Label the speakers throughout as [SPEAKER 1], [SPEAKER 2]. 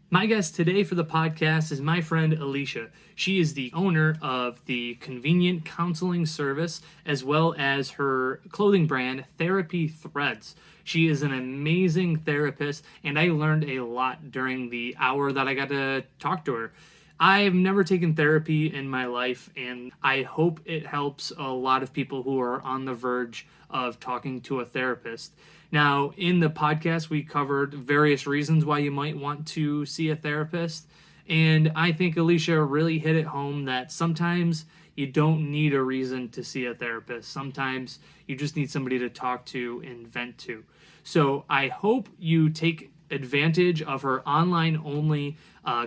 [SPEAKER 1] My guest today for the podcast is my friend Alicia. She is the owner of the convenient counseling service as well as her clothing brand, Therapy Threads. She is an amazing therapist, and I learned a lot during the hour that I got to talk to her. I've never taken therapy in my life, and I hope it helps a lot of people who are on the verge of talking to a therapist. Now, in the podcast, we covered various reasons why you might want to see a therapist. And I think Alicia really hit it home that sometimes you don't need a reason to see a therapist. Sometimes you just need somebody to talk to and vent to. So I hope you take advantage of her online only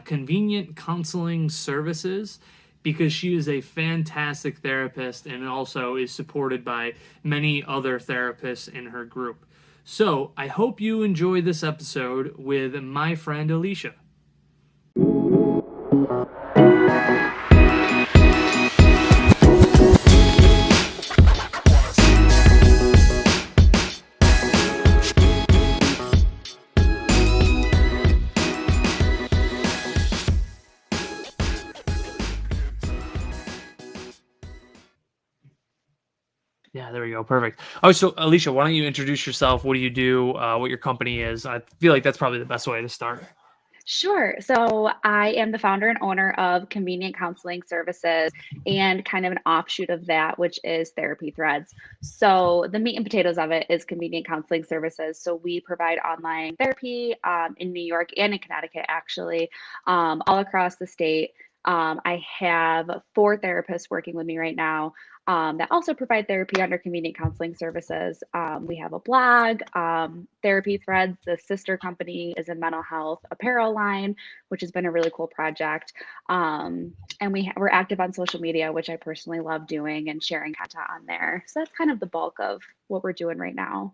[SPEAKER 1] convenient counseling services because she is a fantastic therapist and also is supported by many other therapists in her group. So I hope you enjoy this episode with my friend Alicia. Yeah, there we go. Perfect. Oh, so Alicia, why don't you introduce yourself? What do you do? What your company is? I feel like that's probably the best way to start.
[SPEAKER 2] Sure. So I am the founder and owner of Convenient Counseling Services and kind of an offshoot of that, which is Therapy Threads. So the meat and potatoes of it is Convenient Counseling Services. So we provide online therapy in New York and in Connecticut, actually, all across the state. I have 4 therapists working with me right now that also provide therapy under Convenient Counseling Services. We have a blog, Therapy Threads. The sister company is a mental health apparel line, which has been a really cool project. And we're active on social media, which I personally love doing and sharing content on there. So that's kind of the bulk of what we're doing right now.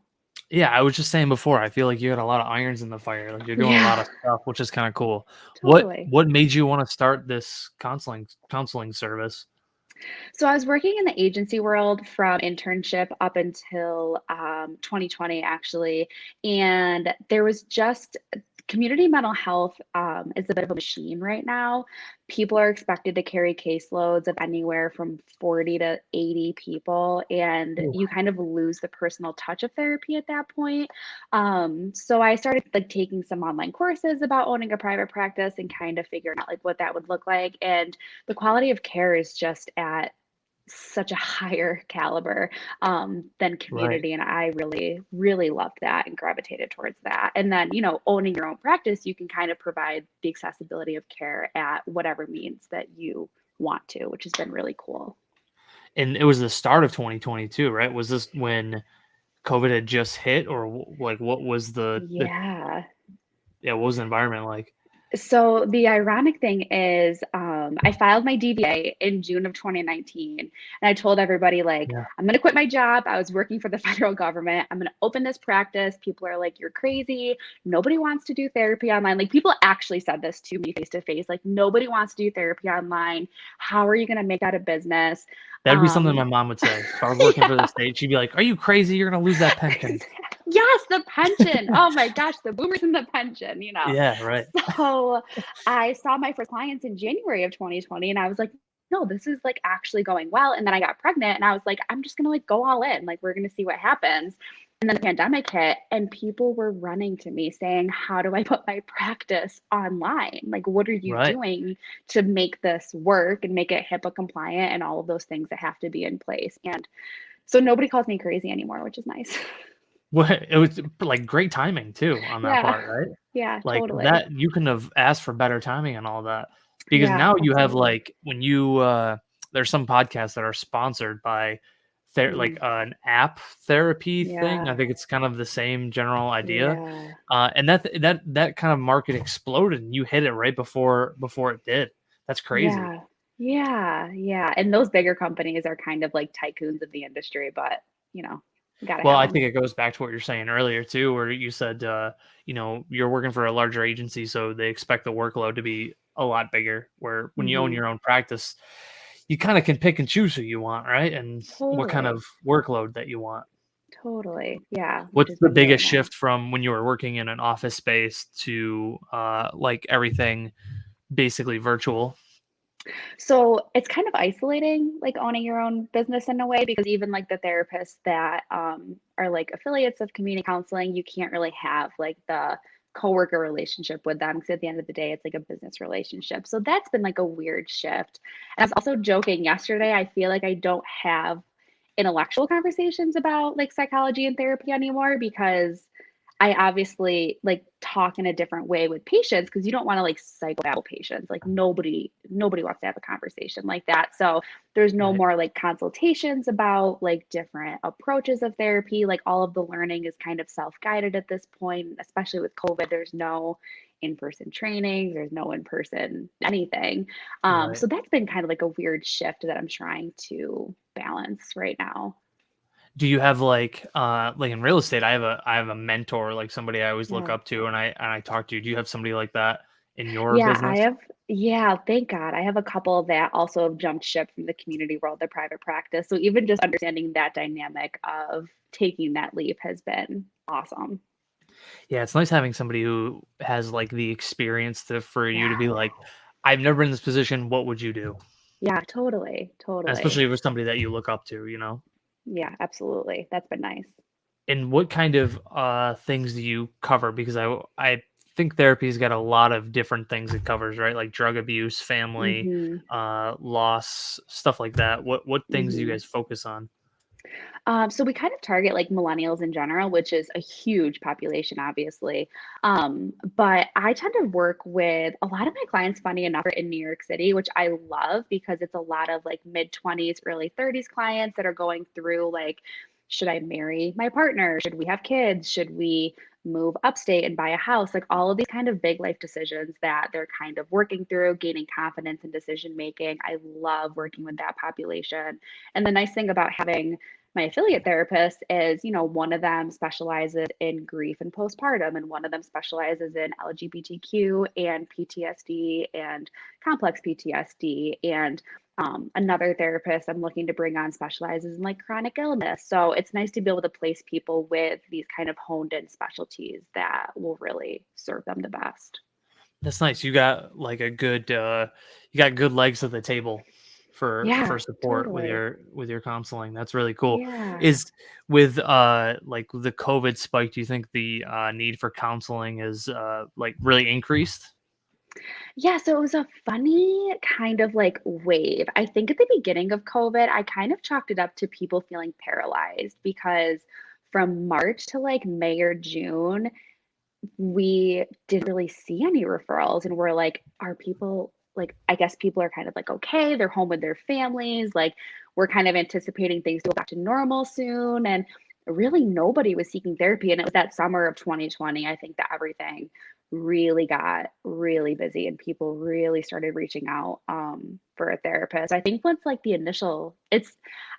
[SPEAKER 1] Yeah, I was just saying before, I feel like you got a lot of irons in the fire. Like you're doing a lot
[SPEAKER 2] Yeah,
[SPEAKER 1] of stuff, which is kind of cool. What
[SPEAKER 2] totally.
[SPEAKER 1] what made you want to start this counseling service?
[SPEAKER 2] So I was working in the agency world from internship up until 2020, actually. And there was just community mental health is a bit of a machine right now. People are expected to carry caseloads of anywhere from 40 to 80 people, and
[SPEAKER 1] Ooh.
[SPEAKER 2] you kind of lose the personal touch of therapy at that point. So I started like taking some online courses about owning a private practice and kind of figuring out like what that would look like. And the quality of care is just at such a higher caliber than
[SPEAKER 1] Right.
[SPEAKER 2] community. And I really, really loved that and gravitated towards that. And then, owning your own practice, you can kind of provide the accessibility of care at whatever means that you want to, which has been really cool.
[SPEAKER 1] And it was the start of 2022, right? Was this when COVID had just hit, or like what was the
[SPEAKER 2] Yeah.
[SPEAKER 1] yeah, what was the environment like?
[SPEAKER 2] So the ironic thing is, I filed my DBA in June of 2019, and I told everybody like,
[SPEAKER 1] Yeah.
[SPEAKER 2] I'm gonna quit my job. I was working for the federal government. I'm gonna open this practice. People are like, you're crazy. Nobody wants to do therapy online. Like people actually said this to me face to face. Like nobody wants to do therapy online. How are you gonna make that a business?
[SPEAKER 1] That'd be something
[SPEAKER 2] Um,
[SPEAKER 1] my mom would say. If I was working for the state, she'd be like, "Are you crazy? You're gonna lose that pension."
[SPEAKER 2] Yes, the pension. Oh my gosh, the boomers and the pension.
[SPEAKER 1] Yeah, right.
[SPEAKER 2] So I saw my first clients in January of 2020 and I was like, no, this is like actually going well. And then I got pregnant and I was like, I'm just gonna like go all in. Like we're gonna see what happens. And then the pandemic hit and people were running to me saying, how do I put my practice online? Like, what are you
[SPEAKER 1] Right.
[SPEAKER 2] doing to make this work and make it HIPAA compliant and all of those things that have to be in place? And so nobody calls me crazy anymore, which is nice.
[SPEAKER 1] Well, it was, like, great timing too on that
[SPEAKER 2] Yeah.
[SPEAKER 1] part, right?
[SPEAKER 2] Yeah,
[SPEAKER 1] Like,
[SPEAKER 2] totally.
[SPEAKER 1] that you couldn't have asked for better timing and all that. Because
[SPEAKER 2] Yeah,
[SPEAKER 1] now you have,
[SPEAKER 2] absolutely.
[SPEAKER 1] like, when you, there's some podcasts that are sponsored by
[SPEAKER 2] Mm,
[SPEAKER 1] an app therapy thing.
[SPEAKER 2] yeah,
[SPEAKER 1] I think it's kind of the same general idea.
[SPEAKER 2] yeah,
[SPEAKER 1] And that kind of market exploded, and you hit it right before it did. That's crazy.
[SPEAKER 2] yeah, yeah, yeah. And those bigger companies are kind of like tycoons of the industry, but you gotta
[SPEAKER 1] Well,
[SPEAKER 2] have
[SPEAKER 1] I
[SPEAKER 2] them.
[SPEAKER 1] think it goes back to what you're saying earlier too, where you said, you're working for a larger agency, so they expect the workload to be a lot bigger. Where when you own
[SPEAKER 2] Hmm.
[SPEAKER 1] your own practice, you kind of can pick and choose who you want, right? And what kind
[SPEAKER 2] Totally,
[SPEAKER 1] of workload that you want.
[SPEAKER 2] Totally. Yeah, which
[SPEAKER 1] What's
[SPEAKER 2] has
[SPEAKER 1] the
[SPEAKER 2] been really
[SPEAKER 1] biggest
[SPEAKER 2] nice.
[SPEAKER 1] shift from when you were working in an office space to like everything basically virtual?
[SPEAKER 2] So it's kind of isolating, like owning your own business in a way, because even like the therapists that are like affiliates of community counseling, you can't really have like the coworker relationship with them because at the end of the day, it's like a business relationship. So that's been like a weird shift. And I was also joking yesterday, I feel like I don't have intellectual conversations about like psychology and therapy anymore because I obviously like talk in a different way with patients because you don't want to like psychobattle patients. Like nobody wants to have a conversation like that. So there's no
[SPEAKER 1] Right.
[SPEAKER 2] more like consultations about like different approaches of therapy. Like all of the learning is kind of self-guided at this point, especially with COVID. There's no in-person trainings, there's no in-person anything.
[SPEAKER 1] Right.
[SPEAKER 2] So that's been kind of like a weird shift that I'm trying to balance right now.
[SPEAKER 1] Do you have like in real estate, I have a mentor, like somebody I always look
[SPEAKER 2] Yeah.
[SPEAKER 1] up to and I talk to. Do you have somebody like that in your
[SPEAKER 2] Yeah, I
[SPEAKER 1] business?
[SPEAKER 2] have yeah, thank God. I have a couple that also have jumped ship from the community world to private practice. So even just understanding that dynamic of taking that leap has been awesome.
[SPEAKER 1] Yeah, it's nice having somebody who has like the experience to for you to
[SPEAKER 2] Yeah.
[SPEAKER 1] be like, I've never been in this position. What would you do?
[SPEAKER 2] Yeah, totally. Totally.
[SPEAKER 1] Especially if it's somebody that you look up to, you know?
[SPEAKER 2] Yeah, absolutely. That's been nice.
[SPEAKER 1] And what kind of things do you cover? Because I think therapy's got a lot of different things it covers, right? Like drug abuse, family,
[SPEAKER 2] Mhm.
[SPEAKER 1] loss, stuff like that. What things do you
[SPEAKER 2] Mhm.
[SPEAKER 1] guys focus on?
[SPEAKER 2] So we kind of target like millennials in general, which is a huge population, obviously. But I tend to work with a lot of my clients, funny enough, are in New York City, which I love because it's a lot of like mid 20s, early 30s clients that are going through like, should I marry my partner? Should we have kids? Should we move upstate and buy a house? Like all of these kind of big life decisions that they're kind of working through, gaining confidence in decision making. I love working with that population. And the nice thing about having my affiliate therapist is, one of them specializes in grief and postpartum, and one of them specializes in LGBTQ and PTSD and complex PTSD. And another therapist I'm looking to bring on specializes in like chronic illness. So it's nice to be able to place people with these kind of honed in specialties that will really serve them the best.
[SPEAKER 1] That's nice. You got like you got good legs at the table for
[SPEAKER 2] Yeah,
[SPEAKER 1] support
[SPEAKER 2] totally.
[SPEAKER 1] with your counseling. That's really cool.
[SPEAKER 2] Yeah.
[SPEAKER 1] Is with like the COVID spike, do you think the need for counseling is like really increased?
[SPEAKER 2] Yeah, so it was a funny kind of like wave. I think at the beginning of COVID, I kind of chalked it up to people feeling paralyzed because from March to like May or June, we didn't really see any referrals. And we're like, are people like, I guess people are kind of like, okay, they're home with their families. Like, we're kind of anticipating things to go back to normal soon. And really, nobody was seeking therapy. And it was that summer of 2020, I think that everything really got really busy and people really started reaching out for a therapist. I think once like the initial,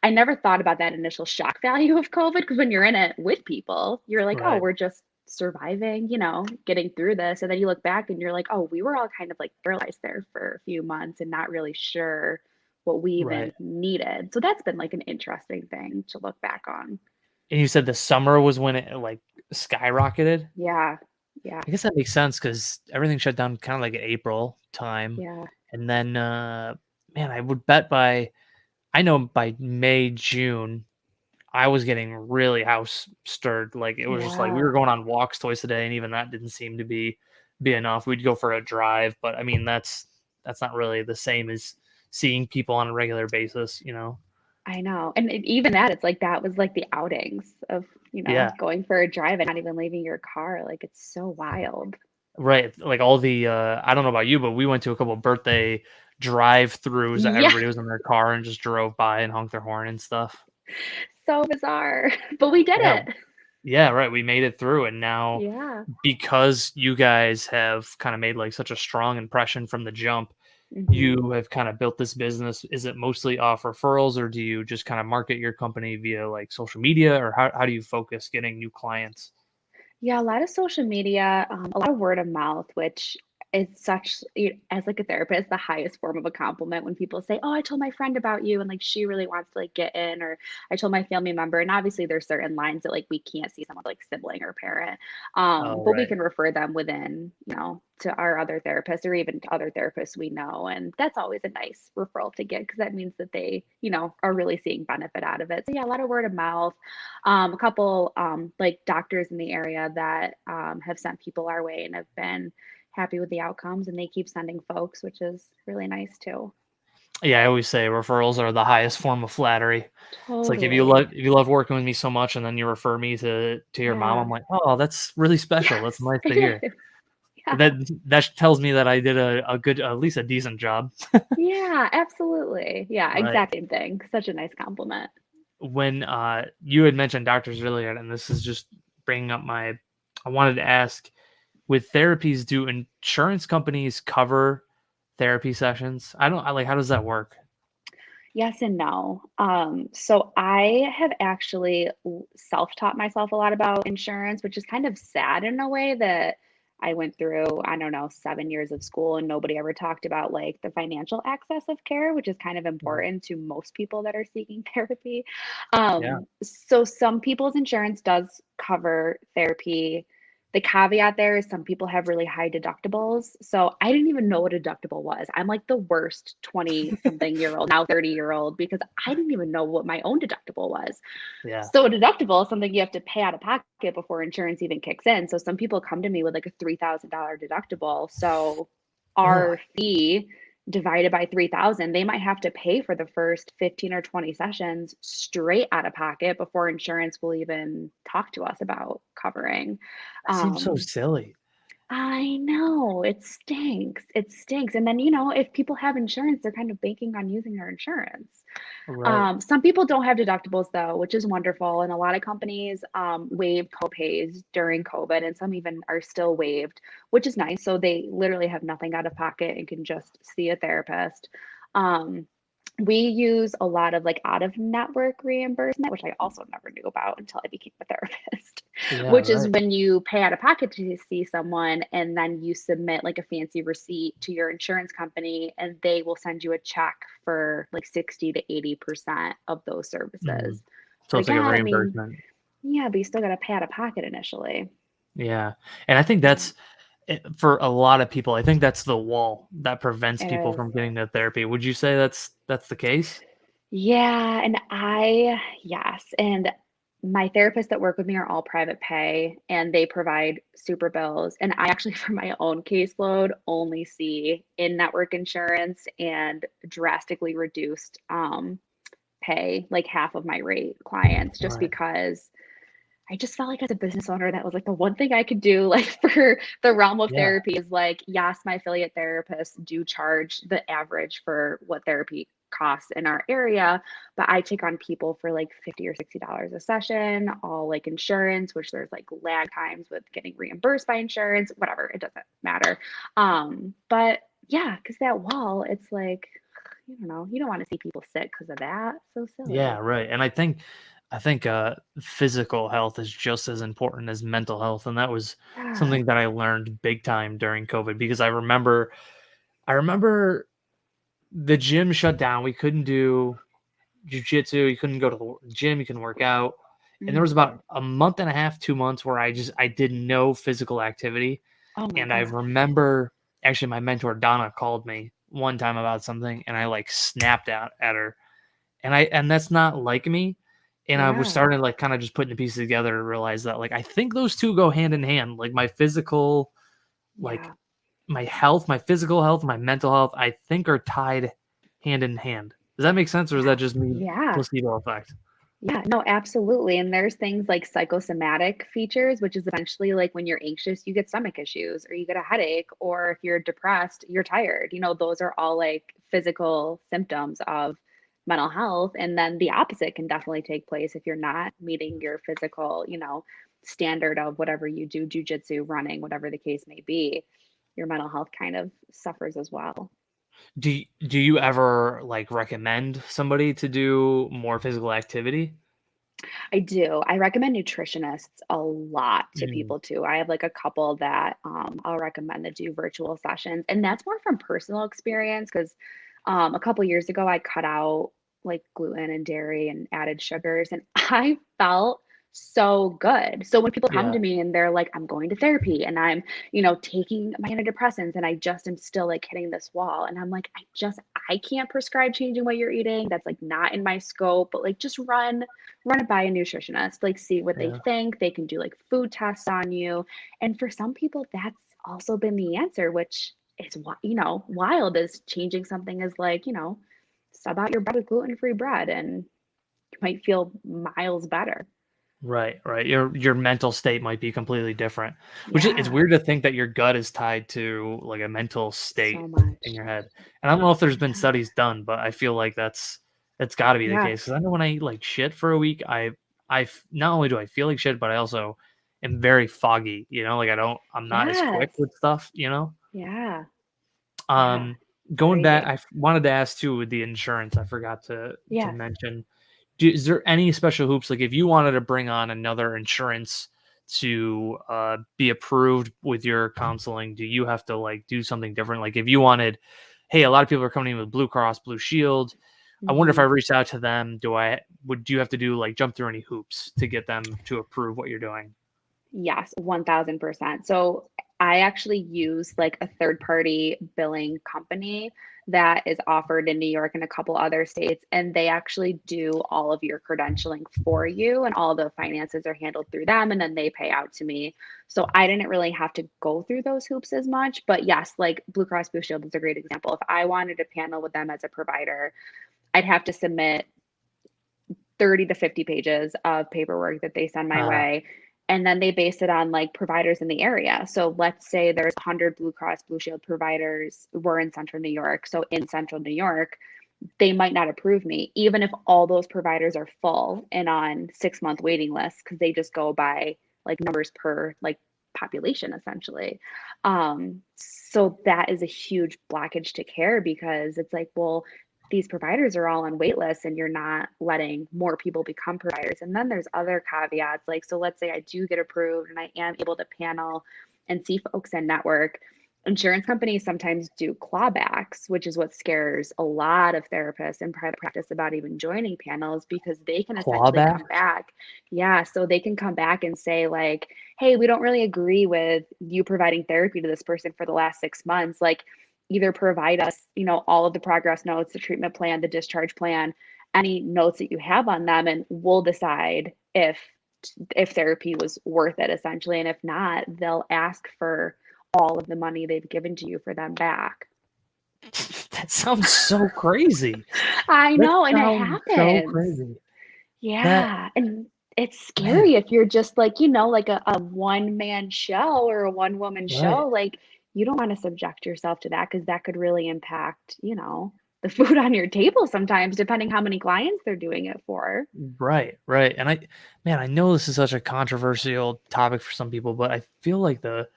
[SPEAKER 2] I never thought about that initial shock value of COVID because when you're in it with people, you're like, oh,
[SPEAKER 1] Right,
[SPEAKER 2] we're just surviving, getting through this. And then you look back and you're like, oh, we were all kind of like paralyzed there for a few months and not really sure what we even
[SPEAKER 1] right.
[SPEAKER 2] needed. So that's been like an interesting thing to look back on.
[SPEAKER 1] And you said the summer was when it like skyrocketed.
[SPEAKER 2] Yeah. Yeah.
[SPEAKER 1] I guess that makes sense because everything shut down kind of like April time,
[SPEAKER 2] Yeah.
[SPEAKER 1] and then man, I would bet by I know by May June I was getting really house stirred. Like it was just like we
[SPEAKER 2] Yeah.
[SPEAKER 1] were going on walks twice a day, and even that didn't seem to be enough. We'd go for a drive, but I mean that's not really the same as seeing people on a regular basis, you know?
[SPEAKER 2] I know. And even that, it's like that was like the outings of,
[SPEAKER 1] Yeah,
[SPEAKER 2] going for a drive and not even leaving your car. Like it's so wild.
[SPEAKER 1] right. Like all the I don't know about you, but we went to a couple birthday drive-throughs that
[SPEAKER 2] Yeah.
[SPEAKER 1] everybody was in their car and just drove by and honked their horn and stuff.
[SPEAKER 2] So bizarre. But we did
[SPEAKER 1] Yeah,
[SPEAKER 2] it.
[SPEAKER 1] yeah, right. We made it through, and now
[SPEAKER 2] Yeah.
[SPEAKER 1] because you guys have kind of made like such a strong impression from the jump,
[SPEAKER 2] Hmm.
[SPEAKER 1] you have kind of built this business. Is it mostly off referrals, or do you just kind of market your company via like social media, or how do you focus getting new clients?
[SPEAKER 2] Yeah, a lot of social media, a lot of word of mouth, which it's such as like a therapist, the highest form of a compliment when people say, "Oh, I told my friend about you and like she really wants to like get in," or I told my family member. And obviously there's certain lines that like we can't see someone like sibling or parent.
[SPEAKER 1] Oh,
[SPEAKER 2] But we
[SPEAKER 1] right.
[SPEAKER 2] can refer them within, to our other therapists or even to other therapists we know. And that's always a nice referral to get because that means that they, are really seeing benefit out of it. So yeah, a lot of word of mouth. A couple like doctors in the area that have sent people our way and have been happy with the outcomes, and they keep sending folks, which is really nice too.
[SPEAKER 1] Yeah, I always say referrals are the highest form of flattery. It's like
[SPEAKER 2] Totally.
[SPEAKER 1] if you love working with me so much and then you refer me to your mom,
[SPEAKER 2] Yeah.
[SPEAKER 1] I'm like, "Oh, that's really special. That's
[SPEAKER 2] Yes,
[SPEAKER 1] nice to
[SPEAKER 2] it
[SPEAKER 1] hear."
[SPEAKER 2] is. Yeah.
[SPEAKER 1] That that tells me that I did a good, at least a decent job.
[SPEAKER 2] Yeah, absolutely. Yeah,
[SPEAKER 1] Right.
[SPEAKER 2] exact same thing. Such a nice compliment.
[SPEAKER 1] When, you had mentioned doctors earlier, and this is just bringing up I wanted to ask, with therapies, do insurance companies cover therapy sessions? How does that work?
[SPEAKER 2] Yes and no. So I have actually self-taught myself a lot about insurance, which is kind of sad in a way that I went through, I don't know, 7 years of school and nobody ever talked about like the financial access of care, which is kind of
[SPEAKER 1] Right.
[SPEAKER 2] important to most people that are seeking therapy.
[SPEAKER 1] Yeah.
[SPEAKER 2] So some people's insurance does cover therapy. The caveat there is some people have really high deductibles. So I didn't even know what a deductible was. I'm like the worst 20 something year old, now 30-year-old, because I didn't even know what my own deductible was.
[SPEAKER 1] Yeah.
[SPEAKER 2] So a deductible is something you have to pay out of pocket before insurance even kicks in. So some people come to me with like a $3,000 deductible. So
[SPEAKER 1] Ugh.
[SPEAKER 2] our fee divided by 3,000, they might have to pay for the first 15 or 20 sessions straight out of pocket before insurance will even talk to us about covering.
[SPEAKER 1] That seems so
[SPEAKER 2] Um,
[SPEAKER 1] silly.
[SPEAKER 2] I know, it stinks. It stinks. And then, if people have insurance, they're kind of banking on using their insurance.
[SPEAKER 1] Right.
[SPEAKER 2] Some people don't have deductibles though, which is wonderful. And a lot of companies waived copays during COVID, and some even are still waived, which is nice. So they literally have nothing out of pocket and can just see a therapist. Um, we use a lot of like out of network reimbursement, which I also never knew about until I became a therapist,
[SPEAKER 1] Yeah,
[SPEAKER 2] which is
[SPEAKER 1] right.
[SPEAKER 2] when you pay out of pocket to see someone and then you submit like a fancy receipt to your insurance company and they will send you a check for like 60 to 80% of those
[SPEAKER 1] Mhm.
[SPEAKER 2] services.
[SPEAKER 1] So
[SPEAKER 2] But
[SPEAKER 1] it's like a
[SPEAKER 2] yeah, I mean,
[SPEAKER 1] reimbursement.
[SPEAKER 2] yeah, but you still got to pay out of pocket initially.
[SPEAKER 1] Yeah, and I think
[SPEAKER 2] Yeah,
[SPEAKER 1] that's for a lot of people, I think that's the wall that prevents
[SPEAKER 2] it
[SPEAKER 1] people
[SPEAKER 2] is.
[SPEAKER 1] from getting to therapy. Would you say that's the case?
[SPEAKER 2] Yeah, and yes, and my therapists that work with me are all private pay and they provide super bills. And I actually, for my own caseload, only see in-network insurance and drastically reduced pay, like half of my rate clients, just
[SPEAKER 1] Right.
[SPEAKER 2] because I just felt like as a business owner, that was like the one thing I could do, like for the realm of
[SPEAKER 1] Yeah.
[SPEAKER 2] therapy is like, yes, my affiliate therapists do charge the average for what therapy costs in our area, but I take on people for like 50 or $60 a session, all like insurance, which there's like lag times with getting reimbursed by insurance, whatever, it doesn't matter. But yeah, because that wall, it's like, I don't know, you don't want to see people sick because of that. So
[SPEAKER 1] Yeah,
[SPEAKER 2] silly.
[SPEAKER 1] right, and I think physical health is just as important as mental health, and that was
[SPEAKER 2] Yeah.
[SPEAKER 1] something that I learned big time during COVID because I remember the gym shut down. We couldn't do jujitsu, you couldn't go to the gym, you couldn't work out, and there was
[SPEAKER 2] Mm.
[SPEAKER 1] about a month and a half, 2 months where I did no physical activity,
[SPEAKER 2] Oh my
[SPEAKER 1] and I
[SPEAKER 2] gosh.
[SPEAKER 1] remember actually my mentor Donna called me one time about something, and I, like, snapped out at her, and that's not like me, and I was
[SPEAKER 2] Yeah.
[SPEAKER 1] starting to, like, kinda just putting the pieces together to realize that, like, I think those 2 go hand in hand, like, my physical like,
[SPEAKER 2] Yeah.
[SPEAKER 1] my physical health, my mental health, I think are tied hand in hand. Does that make sense, or is that just me
[SPEAKER 2] Yeah.
[SPEAKER 1] placebo effect?
[SPEAKER 2] Yeah. No, absolutely. And there's things like psychosomatic features, which is essentially like when you're anxious, you get stomach issues or you get a headache, or if you're depressed, you're tired. Those are all like physical symptoms of mental health. And then the opposite can definitely take place if you're not meeting your physical, standard of whatever you do, jujitsu, running, whatever the case may be. Your mental health kind of suffers as well.
[SPEAKER 1] Do you ever, like, recommend somebody to do more physical activity?
[SPEAKER 2] I do. I recommend nutritionists a lot to
[SPEAKER 1] Mm,
[SPEAKER 2] people too. I have like a couple that I'll recommend that do virtual sessions, and that's more from personal experience because a couple years ago I cut out like gluten and dairy and added sugars, and I felt so good. So when people come
[SPEAKER 1] yeah.
[SPEAKER 2] to me and they're like, I'm going to therapy and I'm, taking my antidepressants and I just am still like hitting this wall. And I'm like, I can't prescribe changing what you're eating. That's like not in my scope, but like just run it by a nutritionist, like see what they
[SPEAKER 1] Yeah.
[SPEAKER 2] think. They can do like food tests on you. And for some people, that's also been the answer, which is, wild is changing something as like, sub out your bread with gluten-free bread and you might feel miles better.
[SPEAKER 1] Right, right. Your mental state might be completely different, which it's
[SPEAKER 2] Yeah,
[SPEAKER 1] weird to think that your gut is tied to like a mental
[SPEAKER 2] so
[SPEAKER 1] state in
[SPEAKER 2] much.
[SPEAKER 1] your head. And I don't know if there's been
[SPEAKER 2] Yeah.
[SPEAKER 1] studies done, but I feel like that's got to be the case.
[SPEAKER 2] Yes.
[SPEAKER 1] Because I know when I eat like shit for a week, not only do I feel like shit, but I also am very foggy. Like I'm not as quick
[SPEAKER 2] Yes.
[SPEAKER 1] with stuff.
[SPEAKER 2] Yeah. Yeah.
[SPEAKER 1] Um,
[SPEAKER 2] It's
[SPEAKER 1] going back,
[SPEAKER 2] crazy.
[SPEAKER 1] I wanted to ask too with the insurance. I forgot to
[SPEAKER 2] Yes.
[SPEAKER 1] mention. Is there any special hoops? Like if you wanted to bring on another insurance to be approved with your counseling, do you have to like do something different? Like if you wanted, hey, a lot of people are coming in with Blue Cross Blue Shield. I wonder if I
[SPEAKER 2] Mhm.
[SPEAKER 1] reached out to them, do you have to do like jump through any hoops to get them to approve what you're doing?
[SPEAKER 2] Yes, 1000%. So I actually use like a third party billing company that is offered in New York and a couple other states. And they actually do all of your credentialing for you, and all the finances are handled through them. And then they pay out to me. So I didn't really have to go through those hoops as much. But yes, like Blue Cross Blue Shield is a great example. If I wanted to panel with them as a provider, I'd have to submit 30 to 50 pages of paperwork that they send my
[SPEAKER 1] Uh,
[SPEAKER 2] way. And then they base it on like providers in the area. So let's say there's 100 Blue Cross Blue Shield providers. We're in central New York. So in central New York, they might not approve me, even if all those providers are full and on 6-month waiting lists, because they just go by like numbers per like population essentially. So that is a huge blockage to care because it's like, well, these providers are all on wait lists and you're not letting more people become providers. And then there's other caveats. Like, so let's say I do get approved and I am able to panel and see folks in network. Insurance companies sometimes do clawbacks, which is what scares a lot of therapists in private practice about even joining panels because they can essentially
[SPEAKER 1] clawback?
[SPEAKER 2] come back. Yeah, so they can come back and say, like, hey, we don't really agree with you providing therapy to this person for the last 6 months. Like, either provide us, all of the progress notes, the treatment plan, the discharge plan, any notes that you have on them, and we'll decide if therapy was worth it essentially. And if not, they'll ask for all of the money they've given to you for them back.
[SPEAKER 1] That sounds so crazy.
[SPEAKER 2] I
[SPEAKER 1] That
[SPEAKER 2] know, and it
[SPEAKER 1] sounds so
[SPEAKER 2] happens.
[SPEAKER 1] crazy. That
[SPEAKER 2] Yeah, and it's
[SPEAKER 1] man,
[SPEAKER 2] scary if you're just like, like a one-man show or a one-woman
[SPEAKER 1] right.
[SPEAKER 2] show. Like, you don't want to subject yourself to that because that could really impact, the food on your table sometimes, depending how many clients they're doing it for.
[SPEAKER 1] Right, right. And I know this is such a controversial topic for some people, but I feel like the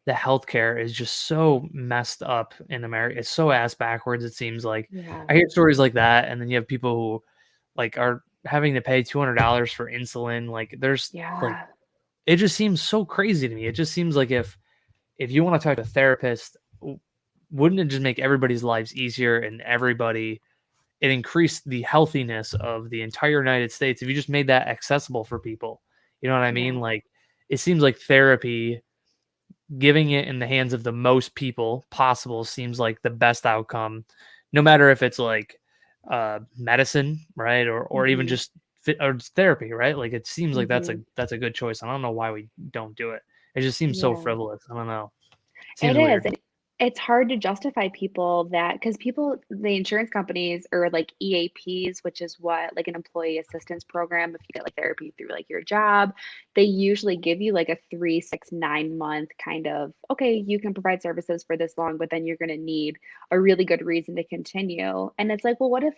[SPEAKER 1] healthcare is just so messed up in America. It's so ass backwards, it seems like.
[SPEAKER 2] Yeah.
[SPEAKER 1] I hear stories like that, and then you have people who like are having to pay $200 for insulin. Like
[SPEAKER 2] Yeah.
[SPEAKER 1] it just seems so crazy to me. It just seems like if you want to talk to a therapist, wouldn't it just make everybody's lives easier and it increased the healthiness of the entire United States if you just made that accessible for people. You know what I mean?
[SPEAKER 2] Yeah.
[SPEAKER 1] Like it seems like therapy, giving it in the hands of the most people possible seems like the best outcome, no matter if it's like medicine, right? Or even
[SPEAKER 2] Hmm.
[SPEAKER 1] just or just therapy, right? Like it seems like
[SPEAKER 2] Hmm.
[SPEAKER 1] that's a good choice. I don't know why we don't do it. It just seems so
[SPEAKER 2] Yeah.
[SPEAKER 1] frivolous. I don't know.
[SPEAKER 2] It
[SPEAKER 1] Seems
[SPEAKER 2] is.
[SPEAKER 1] weird.
[SPEAKER 2] And it's hard to justify people that because the insurance companies or like EAPs, which is what like an employee assistance program, if you get like therapy through like your job, they usually give you like a 3, 6, 9 month kind of, okay, you can provide services for this long, but then you're going to need a really good reason to continue. And it's like, well, what if,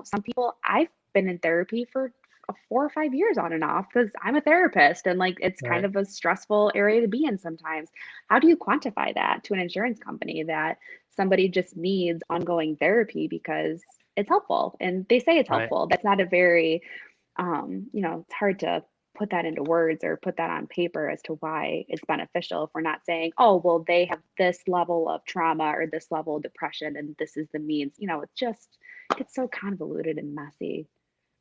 [SPEAKER 2] some people, I've been in therapy for 4 or 5 years on and off because I'm a therapist and like it's kind
[SPEAKER 1] Right.
[SPEAKER 2] of a stressful area to be in sometimes. How do you quantify that to an insurance company that somebody just needs ongoing therapy because it's helpful and they say it's
[SPEAKER 1] Right.
[SPEAKER 2] helpful? That's not a very It's hard to put that into words or put that on paper as to why it's beneficial if we're not saying, oh, well, they have this level of trauma or this level of depression and this is the means. It's just, it's so convoluted and messy.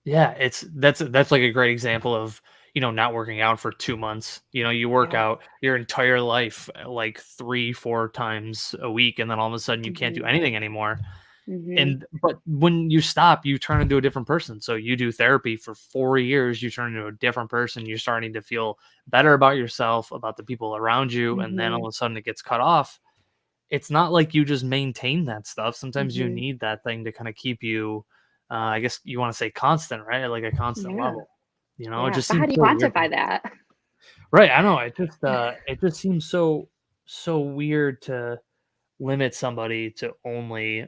[SPEAKER 1] Yeah, that's like a great example of, not working out for 2 months. You work
[SPEAKER 2] Yeah.
[SPEAKER 1] out your entire life, like 3, 4 times a week, and then all of a sudden you can't do
[SPEAKER 2] Hmm.
[SPEAKER 1] anything anymore.
[SPEAKER 2] Hmm.
[SPEAKER 1] But when you stop, you turn into a different person. So you do therapy for 4 years, you turn into a different person. You're starting to feel better about yourself, about the people around you, and then all
[SPEAKER 2] Hmm.
[SPEAKER 1] of a sudden it gets cut off. It's not like you just maintain that stuff. Sometimes you
[SPEAKER 2] Hmm.
[SPEAKER 1] need that thing to kind of keep you, I guess you want to say constant, right? Like a constant
[SPEAKER 2] Yeah.
[SPEAKER 1] level. It
[SPEAKER 2] Yeah.
[SPEAKER 1] just
[SPEAKER 2] So how
[SPEAKER 1] seems
[SPEAKER 2] do you
[SPEAKER 1] so weird to me.
[SPEAKER 2] quantify that?
[SPEAKER 1] Right. I know. It just seems so weird to limit somebody to only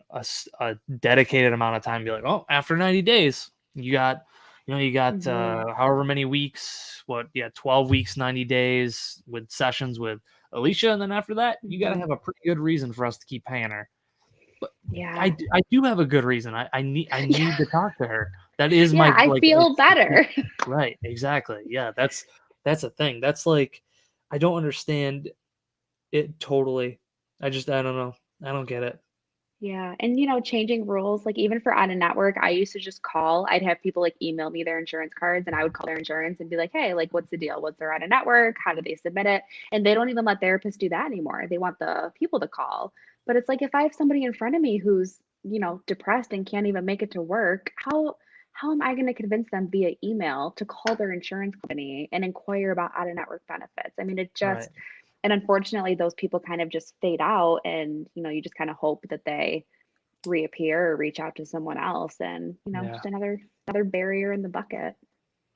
[SPEAKER 1] a dedicated amount of time. Be like, oh, after 90 days, you got
[SPEAKER 2] Hmm.
[SPEAKER 1] however many weeks. What? Yeah, 12 weeks, 90 days with sessions with Alicia, and then after that, you got to
[SPEAKER 2] Hmm.
[SPEAKER 1] have a pretty good reason for us to keep paying her. But
[SPEAKER 2] Yeah.
[SPEAKER 1] I do have a good reason. I need to talk to her. That is
[SPEAKER 2] Yeah.
[SPEAKER 1] my
[SPEAKER 2] I
[SPEAKER 1] like
[SPEAKER 2] feel
[SPEAKER 1] excuse.
[SPEAKER 2] better.
[SPEAKER 1] Right, exactly. Yeah, that's a thing. That's like I don't understand it totally. I don't know. I don't get it.
[SPEAKER 2] Yeah. And, changing rules, like even for out of network, I used to just call. I'd have people like email me their insurance cards and I would call their insurance and be like, hey, like, what's the deal? What's their out of network? How do they submit it? And they don't even let therapists do that anymore. They want the people to call. But it's like if I have somebody in front of me who's, depressed and can't even make it to work, how am I going to convince them via email to call their insurance company and inquire about out of network benefits? I mean, it
[SPEAKER 1] Right.
[SPEAKER 2] just, and unfortunately, those people kind of just fade out, and you just kind of hope that they reappear or reach out to someone else, and
[SPEAKER 1] Yeah.
[SPEAKER 2] just another barrier in the bucket.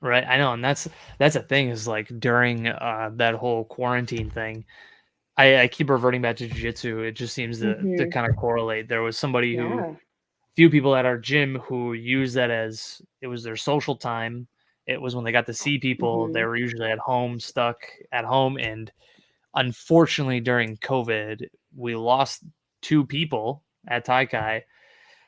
[SPEAKER 1] Right. I know, and that's a thing is like during that whole quarantine thing, I keep reverting back to jujitsu. It just seems to
[SPEAKER 2] Hmm.
[SPEAKER 1] kind of correlate. There was somebody who
[SPEAKER 2] Yeah.
[SPEAKER 1] few people at our gym who used that as it was their social time. It was when they got to see people. They
[SPEAKER 2] Hmm.
[SPEAKER 1] were usually at home, stuck at home, and unfortunately during COVID, we lost 2 people at Taikai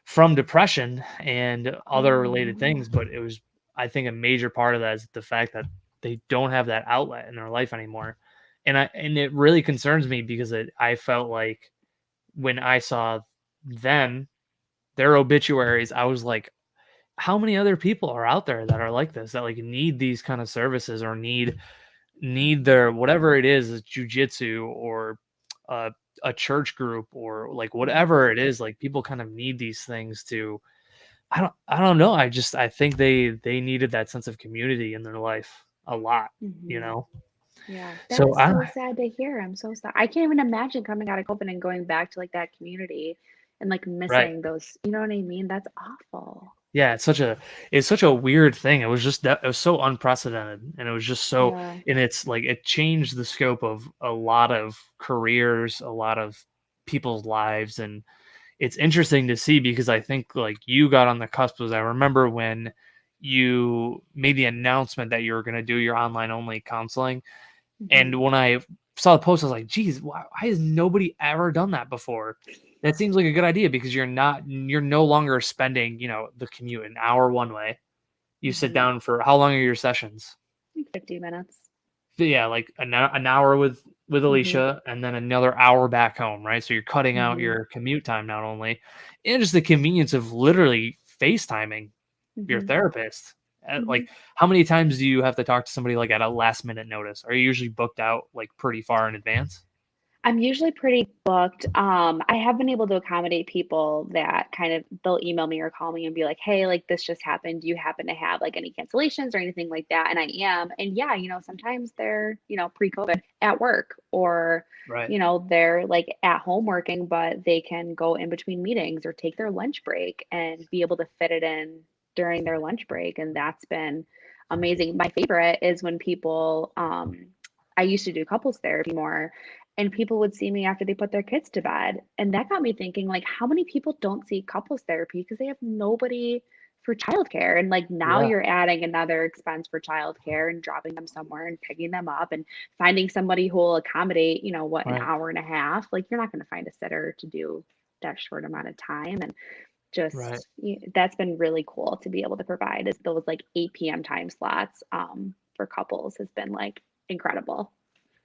[SPEAKER 1] from depression and other
[SPEAKER 2] Oh
[SPEAKER 1] related
[SPEAKER 2] no.
[SPEAKER 1] things, but it was I think a major part of that is the fact that they don't have that outlet in their life anymore. And it really concerns me because I felt like when I saw them, their obituaries, I was like, how many other people are out there that are like this, that like need these kind of services or need their whatever it is jujitsu or uh, a church group or like
[SPEAKER 2] Hmm.
[SPEAKER 1] whatever it is, like people kind of need these things to I don't know. I think they needed that sense of community in their life a lot, you
[SPEAKER 2] Hmm.
[SPEAKER 1] know?
[SPEAKER 2] Yeah,
[SPEAKER 1] So
[SPEAKER 2] that's
[SPEAKER 1] I
[SPEAKER 2] so sad to hear. I'm so sad. I can't even imagine coming out of COVID and going back to like that community and like
[SPEAKER 1] right.
[SPEAKER 2] missing those, you know what I mean? That's awful.
[SPEAKER 1] Yeah, it's such a weird thing. It was just that it was so unprecedented and it was just so
[SPEAKER 2] Yeah.
[SPEAKER 1] and it's like it changed the scope of a lot of careers, a lot of people's lives and it's interesting to see because I think like you got on the cusp as I remember when you made the announcement that you were going to do your online only counseling.
[SPEAKER 2] Hmm.
[SPEAKER 1] And when I saw the post, I was like, geez, why has nobody ever done that before? That seems like a good idea because you're no longer spending, the commute an hour one way. You sit
[SPEAKER 2] Hmm.
[SPEAKER 1] down for how long are your sessions?
[SPEAKER 2] Like 50 minutes.
[SPEAKER 1] Yeah, like an hour with
[SPEAKER 2] Hmm.
[SPEAKER 1] Alicia and then another hour back home, right? So you're cutting out
[SPEAKER 2] Hmm.
[SPEAKER 1] your commute time not only, and just the convenience of literally FaceTiming your
[SPEAKER 2] Hmm.
[SPEAKER 1] therapist.
[SPEAKER 2] Hmm.
[SPEAKER 1] Like, how many times do you have to talk to somebody like at a last minute notice? Are you usually booked out like pretty far in advance?
[SPEAKER 2] I'm usually pretty booked. I have been able to accommodate people that kind of they'll email me or call me and be like, "Hey, like this just happened. Do you happen to have like any cancellations or anything like that?" And I am. And yeah, sometimes they're, pre-COVID at work or,
[SPEAKER 1] Right.
[SPEAKER 2] they're like at home working, but they can go in between meetings or take their lunch break and be able to fit it in during their lunch break. And that's been amazing. My favorite is when people I used to do couples therapy more and people would see me after they put their kids to bed. And that got me thinking, like, how many people don't see couples therapy because they have nobody for childcare? And like now
[SPEAKER 1] Yeah.
[SPEAKER 2] you're adding another expense for childcare and dropping them somewhere and picking them up and finding somebody who will accommodate, what, an
[SPEAKER 1] Right.
[SPEAKER 2] hour and a half. Like you're not going to find a sitter to do that short amount of time. And
[SPEAKER 1] Right.
[SPEAKER 2] That's been really cool to be able to provide is those like 8 p.m. time slots for couples has been like incredible.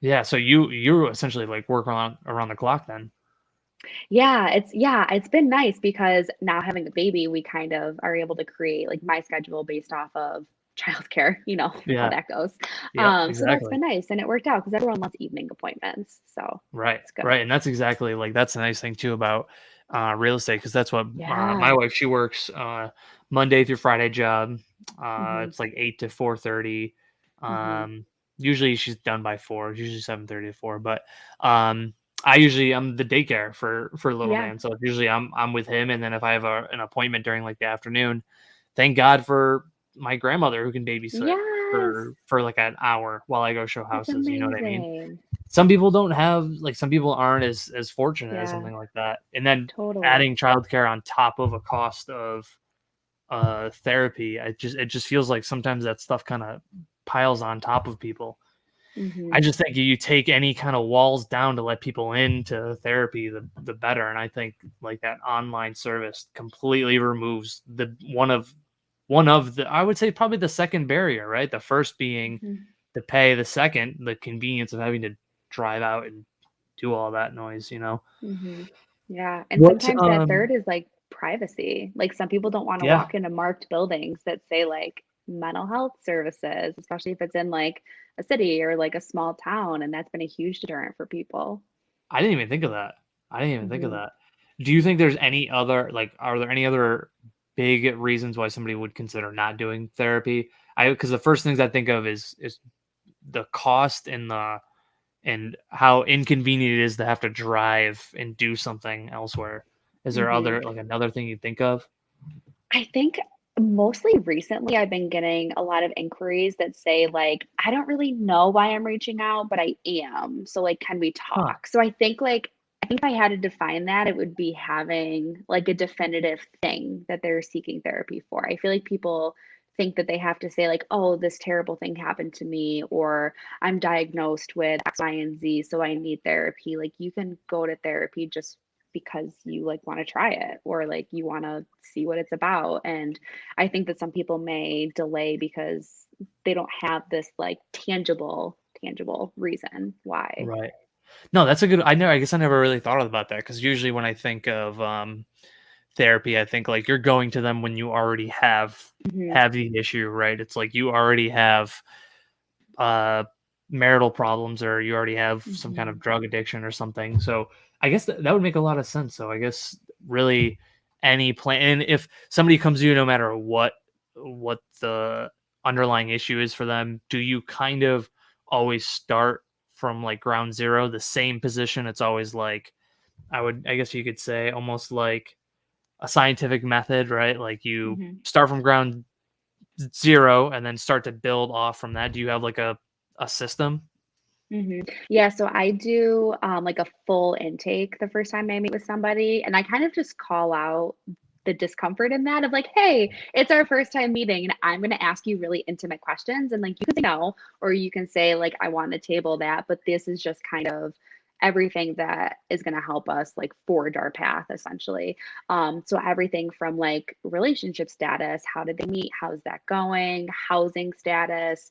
[SPEAKER 1] Yeah. So you essentially like work around the clock then.
[SPEAKER 2] It's been nice because now having a baby, we kind of are able to create like my schedule based off of childcare, how
[SPEAKER 1] Yeah.
[SPEAKER 2] that goes.
[SPEAKER 1] Yep.
[SPEAKER 2] So that's
[SPEAKER 1] Exactly.
[SPEAKER 2] been nice and it worked out because everyone loves evening appointments. So
[SPEAKER 1] Right.
[SPEAKER 2] it's good.
[SPEAKER 1] Right. And that's exactly like that's the nice thing too about real estate because that's what my
[SPEAKER 2] Yeah.
[SPEAKER 1] wife she works Monday through Friday job.
[SPEAKER 2] Hmm.
[SPEAKER 1] It's like 8 to 4:30.
[SPEAKER 2] Hmm.
[SPEAKER 1] Um, usually she's done by 4. Usually 7:30 to 4. But um, I'm the daycare for little
[SPEAKER 2] Yeah.
[SPEAKER 1] man, so it's usually I'm with him, and then if I have an appointment during like the afternoon, thank God for my grandmother who can babysit
[SPEAKER 2] Yes.
[SPEAKER 1] for like an hour while I go show
[SPEAKER 2] That's
[SPEAKER 1] houses. You know what I mean?
[SPEAKER 2] amazing.
[SPEAKER 1] Some people don't have like some people aren't as fortunate as
[SPEAKER 2] Yeah,
[SPEAKER 1] something like that. And then
[SPEAKER 2] totally.
[SPEAKER 1] adding childcare on top of a cost of therapy, it just feels like sometimes that stuff kind of piles on top of people. I
[SPEAKER 2] Hmm.
[SPEAKER 1] just think you take any kind of walls down to let people into therapy, the better. And I think like that online service completely removes the one of the I would say probably the second barrier, right? The first being
[SPEAKER 2] Hmm.
[SPEAKER 1] to pay, the second, the convenience of having to drive out and do all that noise.
[SPEAKER 2] Hmm. Yeah, and
[SPEAKER 1] What,
[SPEAKER 2] sometimes that third is like privacy. Like some people don't want to
[SPEAKER 1] yeah,
[SPEAKER 2] walk into marked buildings that say like mental health services, especially if it's in like a city or like a small town, and that's been a huge deterrent for people.
[SPEAKER 1] I didn't even think of that. I didn't even think of
[SPEAKER 2] Hmm.
[SPEAKER 1] that. Do you think there's any other like, are there any other big reasons why somebody would consider not doing therapy? Because the first things I think of is the cost and how inconvenient it is to have to drive and do something elsewhere. Is there
[SPEAKER 2] Hmm.
[SPEAKER 1] other like another thing you think of?
[SPEAKER 2] I think mostly recently I've been getting a lot of inquiries that say like, I don't really know why I'm reaching out, but I am. So like, can we
[SPEAKER 1] Huh.
[SPEAKER 2] talk? So I think if I had to define that, it would be having like a definitive thing that they're seeking therapy for. I feel like people think that they have to say like, oh, this terrible thing happened to me, or I'm diagnosed with X, Y, and Z, so I need therapy. Like you can go to therapy just because you like want to try it or like you want to see what it's about. And I think that some people may delay because they don't have this like tangible reason why.
[SPEAKER 1] Right. No, that's a good I guess I never really thought about that because usually when I think of, therapy, I think, like, you're going to them when you already
[SPEAKER 2] Hmm.
[SPEAKER 1] have the issue, right? It's like you already have, uh, marital problems or you already have some kind
[SPEAKER 2] Hmm.
[SPEAKER 1] of drug addiction or something, so I guess that would make a lot of sense, so I guess really any plan and if somebody comes to you no matter what the underlying issue is for them, do you kind of always start from, like, ground zero, the same position? It's always like I guess you could say almost like a scientific method, right? Like you
[SPEAKER 2] Hmm.
[SPEAKER 1] start from ground zero and then start to build off from that. Do you have like a system?
[SPEAKER 2] Hmm. Yeah, so I do like a full intake the first time I meet with somebody, and I kind of just call out the discomfort in that of like, hey, it's our first time meeting, and I'm going to ask you really intimate questions, and like you can say no, or you can say like, I want to table that, but this is just kind of everything that is going to help us like forge our path essentially. So everything from like relationship status, how did they meet, how's that going, housing status,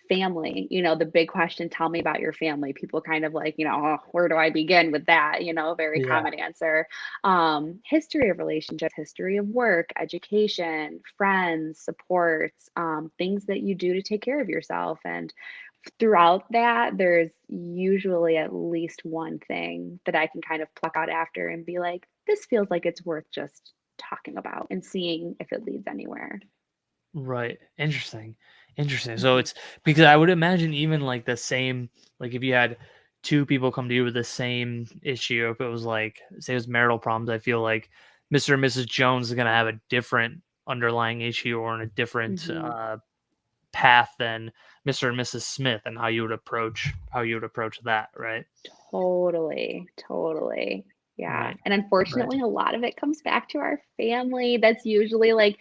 [SPEAKER 2] family, the big question, tell me about your family. People kind of like, oh, where do I begin with that? Very
[SPEAKER 1] Yeah.
[SPEAKER 2] common answer. History of relationships, history of work, education, friends, supports, things that you do to take care of yourself. And throughout that, there's usually at least one thing that I can kind of pluck out after and be like, this feels like it's worth just talking about and seeing if it leads anywhere.
[SPEAKER 1] Right. Interesting. Interesting. So
[SPEAKER 2] Mhm.
[SPEAKER 1] it's because I would imagine even like the same, like if you had two people come to you with the same issue, if it was like, say it was marital problems, I feel like Mr. and Mrs. Jones is going to have a different underlying issue or in a different
[SPEAKER 2] Mhm.
[SPEAKER 1] path than Mr. and Mrs. Smith and how you would approach that, right?
[SPEAKER 2] Totally, totally. Yeah.
[SPEAKER 1] Right.
[SPEAKER 2] And
[SPEAKER 1] Right.
[SPEAKER 2] unfortunately, a lot of it comes back to our family. That's usually like,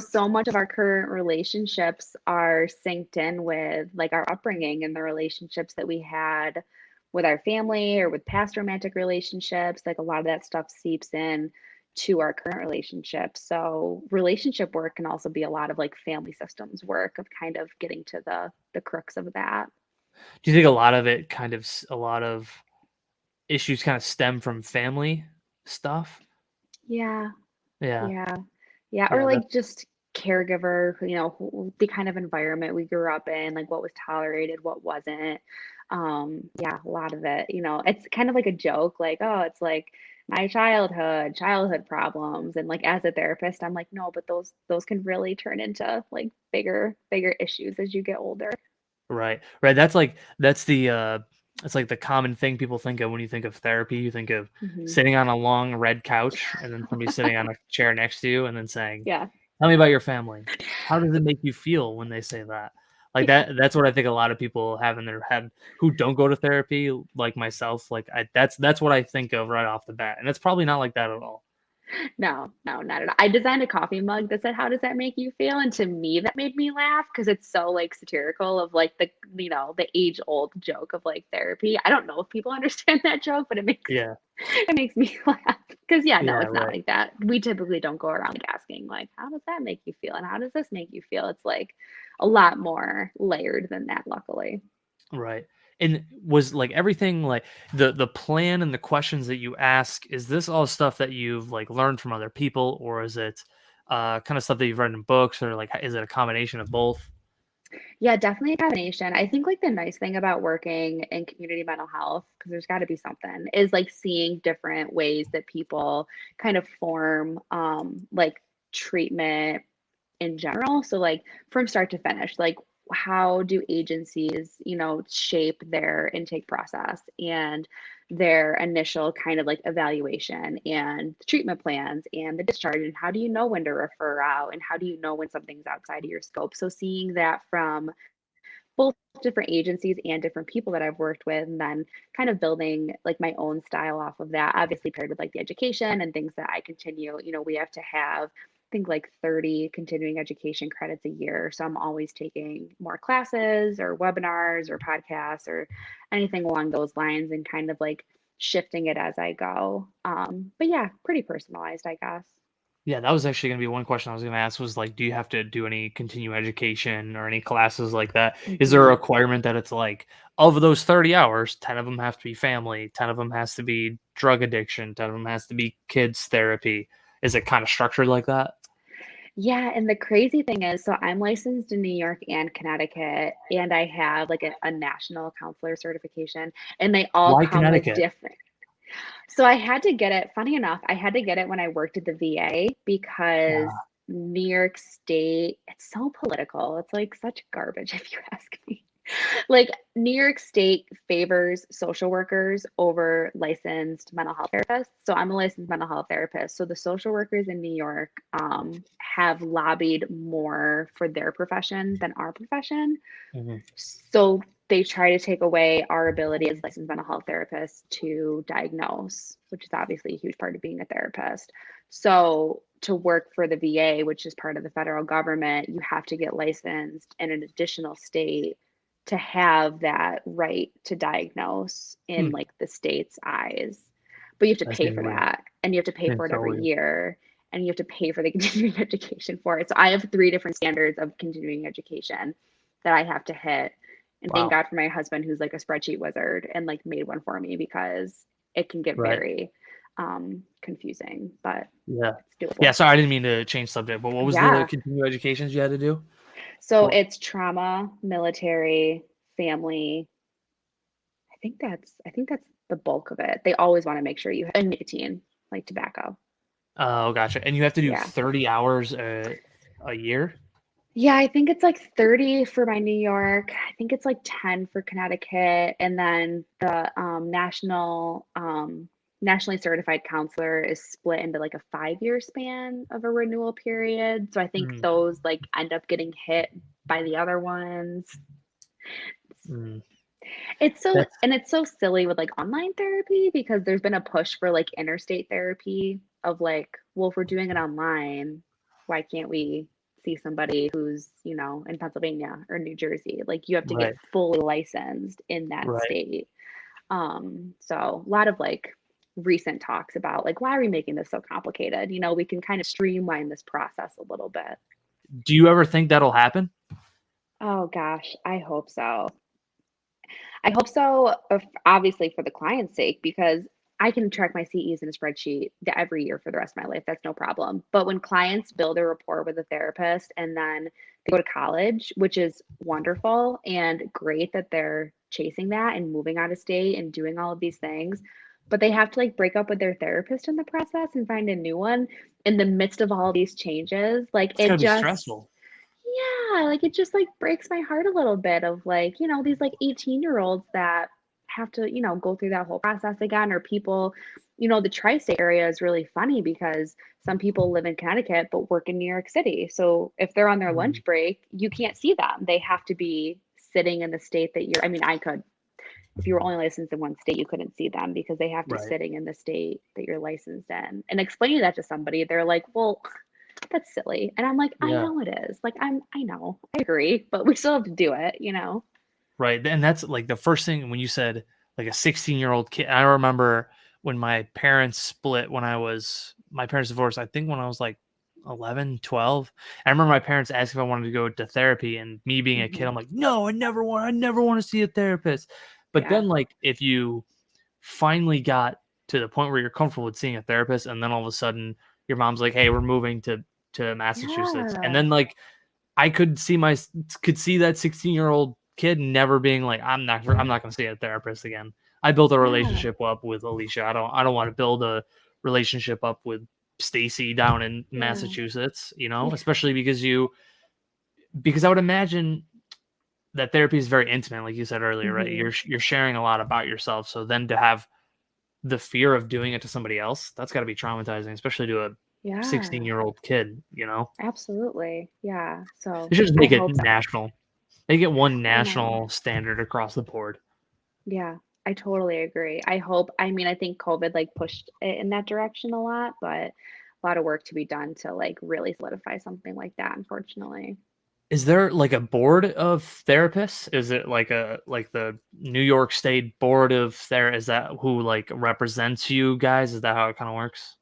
[SPEAKER 2] so much of our current relationships are synced in with like our upbringing and the relationships that we had with our family or with past romantic relationships. Like a lot of that stuff seeps in to our current relationship. So relationship work can also be a lot of like family systems work of kind of getting to the crux of that.
[SPEAKER 1] Do you think a lot of it a lot of issues kind of stem from family stuff?
[SPEAKER 2] Yeah.
[SPEAKER 1] Yeah.
[SPEAKER 2] Yeah. Yeah. Or
[SPEAKER 1] Yeah,
[SPEAKER 2] like just caregiver, the kind of environment we grew up in, like what was tolerated, what wasn't. Yeah, a lot of it, it's kind of like a joke, like, oh, it's like my childhood problems. And like as a therapist, I'm like, no, but those can really turn into like bigger issues as you get older.
[SPEAKER 1] right. Right, it's like the common thing people think of when you think of therapy. You think of
[SPEAKER 2] Hmm.
[SPEAKER 1] sitting on a long red couch and then somebody sitting on a chair next to you and then saying,
[SPEAKER 2] Yeah.
[SPEAKER 1] "Tell me about your family. How does it make you feel when they say that?" Like that's what I think a lot of people have in their head who don't go to therapy, like myself. Like that's what I think of right off the bat, and it's probably not like that at all.
[SPEAKER 2] No, no, not at all. I designed a coffee mug that said, "How does that make you feel?" And to me, that made me laugh because it's so like satirical of like the age old joke of like therapy. I don't know if people understand that joke, but it makes
[SPEAKER 1] Yeah.
[SPEAKER 2] it makes me laugh because yeah, no,
[SPEAKER 1] Yeah,
[SPEAKER 2] it's not
[SPEAKER 1] right.
[SPEAKER 2] like that. We typically don't go around like asking like, "How does that make you feel?" and "How does this make you feel?" It's like a lot more layered than that, luckily.
[SPEAKER 1] Right. And was like everything like the plan and the questions that you ask, is this all stuff that you've like learned from other people, or is it kind of stuff that you've read in books, or like is it a combination of both?
[SPEAKER 2] Yeah, definitely a combination. I think like the nice thing about working in community mental health, because there's got to be something, is like seeing different ways that people kind of form like treatment in general. So like from start to finish, like how do agencies, shape their intake process and their initial kind of like evaluation and treatment plans and the discharge, and how do you know when to refer out and how do you know when something's outside of your scope? So seeing that from both different agencies and different people that I've worked with, and then kind of building like my own style off of that, obviously paired with like the education and things that I continue. We have to have, I think, like 30 continuing education credits a year. So I'm always taking more classes or webinars or podcasts or anything along those lines and kind of like shifting it as I go. But yeah, pretty personalized, I guess.
[SPEAKER 1] Yeah, that was actually gonna be one question I was gonna ask was like, do you have to do any continuing education or any classes like that? Is there a
[SPEAKER 2] Mhm.
[SPEAKER 1] requirement that it's like of those 30 hours, 10 of them have to be family, 10 of them has to be drug addiction, 10 of them has to be kids therapy? Is it kind of structured like that?
[SPEAKER 2] Yeah, and the crazy thing is, so I'm licensed in New York and Connecticut, and I have like a national counselor certification, and they all
[SPEAKER 1] Why
[SPEAKER 2] come with
[SPEAKER 1] Connecticut?
[SPEAKER 2] different. So I had to get it, funny enough, I had to get it when I worked at the VA because New York State, it's so political. It's like such garbage if you ask me. Like New York State favors social workers over licensed mental health therapists. So I'm a licensed mental health therapist. So the social workers in New York have lobbied more for their profession than our profession.
[SPEAKER 1] Mhm.
[SPEAKER 2] So they try to take away our ability as licensed mental health therapists to diagnose, which is obviously a huge part of being a therapist. So to work for the VA, which is part of the federal government, you have to get licensed in an additional state to have that right to diagnose in
[SPEAKER 1] Hmm,
[SPEAKER 2] like the state's eyes. But you have to
[SPEAKER 1] that
[SPEAKER 2] pay
[SPEAKER 1] seems
[SPEAKER 2] for
[SPEAKER 1] weird.
[SPEAKER 2] that, and you have to pay for
[SPEAKER 1] Seems
[SPEAKER 2] it
[SPEAKER 1] so
[SPEAKER 2] every
[SPEAKER 1] weird.
[SPEAKER 2] year, and you have to pay for the continuing education for it. So I have three different standards of continuing education that I have to hit. And thank
[SPEAKER 1] Wow.
[SPEAKER 2] God for my husband who's like a spreadsheet wizard and like made one for me because it can get
[SPEAKER 1] Right.
[SPEAKER 2] very confusing, but
[SPEAKER 1] Yeah.
[SPEAKER 2] it's
[SPEAKER 1] Yeah,
[SPEAKER 2] doable.
[SPEAKER 1] sorry, I didn't mean to change subject, but what was the
[SPEAKER 2] Yeah.
[SPEAKER 1] continuing educations you had to do?
[SPEAKER 2] So
[SPEAKER 1] What
[SPEAKER 2] it's trauma, military, family. I think that's the bulk of it. They always want to make sure you have nicotine, like tobacco.
[SPEAKER 1] Oh, gotcha. And you have to do
[SPEAKER 2] Yeah.
[SPEAKER 1] 30 hours a year?
[SPEAKER 2] Yeah, I think it's like 30 for my New York. I think it's like 10 for Connecticut. And then the nationally certified counselor is split into like a 5-year span of a renewal period. So I think
[SPEAKER 1] Mm,
[SPEAKER 2] those like end up getting hit by the other ones.
[SPEAKER 1] mm. That's
[SPEAKER 2] It's so silly with like online therapy because there's been a push for like interstate therapy of like, well, if we're doing it online, why can't we see somebody who's, in Pennsylvania or New Jersey? Like you have to get
[SPEAKER 1] right,
[SPEAKER 2] fully licensed in that
[SPEAKER 1] right.
[SPEAKER 2] state. So a lot of like recent talks about like, why are we making this so complicated? You know, we can kind of streamline this process a little bit.
[SPEAKER 1] Do you ever think that'll happen?
[SPEAKER 2] Oh gosh, I hope so. I hope so, obviously for the client's sake, because I can track my CEs in a spreadsheet every year for the rest of my life. That's no problem. But when clients build a rapport with a therapist and then they go to college, which is wonderful and great that they're chasing that and moving out of state and doing all of these things, but they have to like break up with their therapist in the process and find a new one in the midst of all these changes. Like
[SPEAKER 1] It's
[SPEAKER 2] it
[SPEAKER 1] gotta be
[SPEAKER 2] just
[SPEAKER 1] stressful.
[SPEAKER 2] yeah, like, it just, like, breaks my heart a little bit of, like, these, like, 18-year-olds that have to, go through that whole process again, or people the tri-state area is really funny because some people live in Connecticut but work in New York City. So if they're on their
[SPEAKER 1] Mm,
[SPEAKER 2] lunch break, you can't see them. They have to be sitting in the state that you're I mean, I could. If you were only licensed in one state, you couldn't see them because they have to
[SPEAKER 1] right.
[SPEAKER 2] sitting in the state that you're licensed in. And explaining that to somebody, they're like, "Well, that's silly." And I'm like, "I
[SPEAKER 1] Yeah.
[SPEAKER 2] know it is. Like, I know. I agree, but we still have to do it, you know?"
[SPEAKER 1] Right, and that's, like, the first thing when you said, like, a 16-year-old kid. I remember when my parents split when I was my parents divorced, I think when I was, like, 11, 12. I remember my parents asked if I wanted to go to therapy, and me being a kid,
[SPEAKER 2] Mhm.
[SPEAKER 1] I'm like, "No, I never wanna see a therapist." But
[SPEAKER 2] Yeah.
[SPEAKER 1] then, like, if you finally got to the point where you're comfortable with seeing a therapist, and then all of a sudden your mom's like, "Hey, we're moving to Massachusetts," and
[SPEAKER 2] Yeah.
[SPEAKER 1] then, like, I could see that 16-year-old kid never being like, I'm not gonna see a therapist again. I built a
[SPEAKER 2] Yeah.
[SPEAKER 1] relationship up with Alicia. I don't want to build a relationship up with Stacy down in
[SPEAKER 2] Yeah.
[SPEAKER 1] Massachusetts,
[SPEAKER 2] Yeah.
[SPEAKER 1] especially because I would imagine that therapy is very intimate, like you said earlier, right?
[SPEAKER 2] Mhm.
[SPEAKER 1] You're sharing a lot about yourself. So then to have the fear of doing it to somebody else, that's got to be traumatizing, especially to a
[SPEAKER 2] Yeah.
[SPEAKER 1] 16-year-old kid,
[SPEAKER 2] Absolutely. Yeah. So,
[SPEAKER 1] They should just
[SPEAKER 2] I
[SPEAKER 1] make it
[SPEAKER 2] hope so.
[SPEAKER 1] national. Make it one
[SPEAKER 2] I know.
[SPEAKER 1] national standard across the board.
[SPEAKER 2] Yeah, I totally agree. I mean, I think COVID like pushed it in that direction a lot, but a lot of work to be done to like really solidify something like that, unfortunately.
[SPEAKER 1] Is there like a board of therapists? Is it like the New York State Board of Is that who like represents you guys? Is that how it kind of works?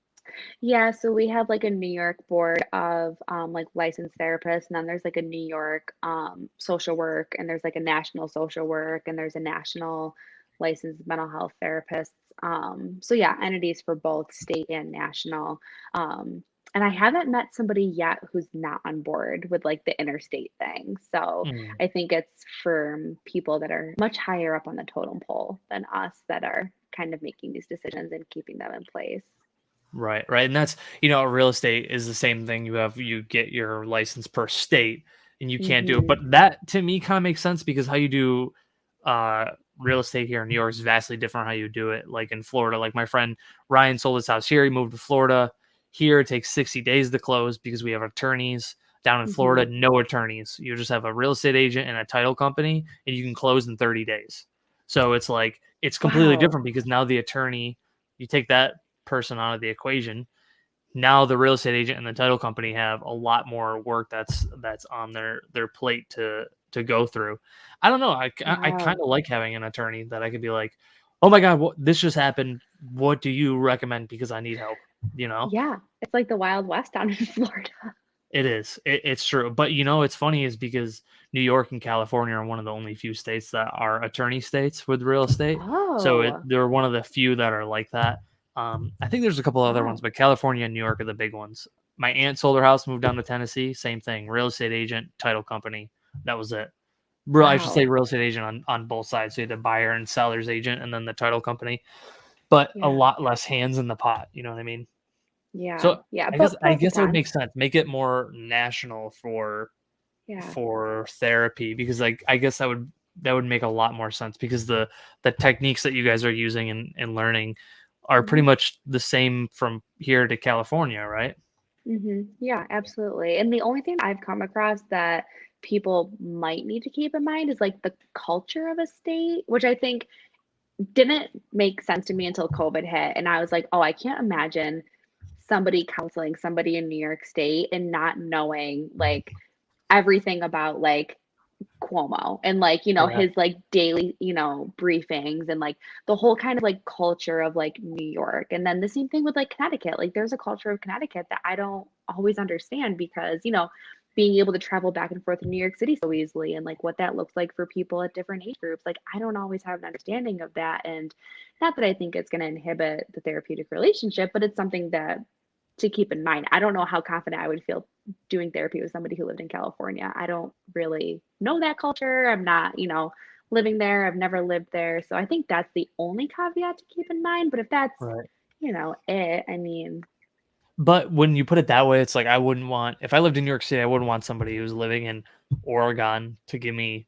[SPEAKER 2] Yeah, so we have like a New York board of like licensed therapists, and then there's like a New York social work, and there's like a national social work, and there's a national licensed mental health therapists. So yeah, entities for both state and national. Um, and I haven't met somebody yet who's not on board with like the interstate thing. So
[SPEAKER 1] Mm,
[SPEAKER 2] I think it's for people that are much higher up on the totem pole than us that are kind of making these decisions and keeping them in place.
[SPEAKER 1] right, right. And that's, real estate is the same thing. You get your license per state and you can't do it.
[SPEAKER 2] Hmm.
[SPEAKER 1] But that to me kind of makes sense because how you do uh real estate here in New York is vastly different how you do it like in Florida. Like my friend Ryan sold his house here, he moved to Florida. Here it takes 60 days to close because we have attorneys. Down in
[SPEAKER 2] Hmm.
[SPEAKER 1] Florida, no attorneys. You just have a real estate agent and a title company and you can close in 30 days. So it's like it's completely
[SPEAKER 2] Wow.
[SPEAKER 1] different because now the attorney, you take that person out of the equation. Now the real estate agent and the title company have a lot more work that's on their plate to go through. I don't know. I kind
[SPEAKER 2] Wow.
[SPEAKER 1] of like having an attorney that I could be like, oh my god, this just happened. What do you recommend? Because I need help. You know,
[SPEAKER 2] Yeah, it's like the Wild West down in Florida.
[SPEAKER 1] it is. It's true. But it's funny is because New York and California are one of the only few states that are attorney states with real estate. So
[SPEAKER 2] Oh,
[SPEAKER 1] they're one of the few that are like that. I think there's a couple other ones,
[SPEAKER 2] wow.
[SPEAKER 1] but California and New York are the big ones. My aunt sold her house, moved down to Tennessee. Same thing. Real estate agent, title company. That was it. I should say
[SPEAKER 2] Wow.
[SPEAKER 1] real estate agent on both sides. So you had the buyer and seller's agent, and then the title company. But a
[SPEAKER 2] Yeah.
[SPEAKER 1] lot less hands in the pot. You know what I mean?
[SPEAKER 2] Yeah.
[SPEAKER 1] So
[SPEAKER 2] Yeah,
[SPEAKER 1] I guess
[SPEAKER 2] but
[SPEAKER 1] I
[SPEAKER 2] pros and
[SPEAKER 1] guess that would
[SPEAKER 2] cons.
[SPEAKER 1] make sense. Make it more national
[SPEAKER 2] Yeah.
[SPEAKER 1] for therapy because I guess that would make a lot more sense because the techniques that you guys are using and learning are pretty
[SPEAKER 2] Mhm.
[SPEAKER 1] much the same from here to California, right?
[SPEAKER 2] Mhm. Yeah, absolutely. And the only thing I've come across that people might need to keep in mind is like the culture of a state, which I think didn't make sense to me until COVID hit. And I was like, oh, I can't imagine somebody counseling somebody in New York State and not knowing like everything about like Cuomo and like, you know,
[SPEAKER 1] Yeah.
[SPEAKER 2] his like daily, you know, briefings and like the whole kind of like culture of like New York. And then the same thing with like Connecticut. Like there's a culture of Connecticut that I don't always understand because, you know, being able to travel back and forth in New York City so easily and like what that looks like for people at different age groups. Like I don't always have an understanding of that. And not that I think it's going to inhibit the therapeutic relationship, but it's something that to keep in mind. I don't know how confident I would feel doing therapy with somebody who lived in California. I don't really know that culture. I'm not, you know, living there. I've never lived there. So I think that's the only caveat to keep in mind. But if that's,
[SPEAKER 1] Right.
[SPEAKER 2] you know, it, I mean,
[SPEAKER 1] But when you put it that way, it's like I wouldn't want if I lived in New York City, I wouldn't want somebody who's living in Oregon to give me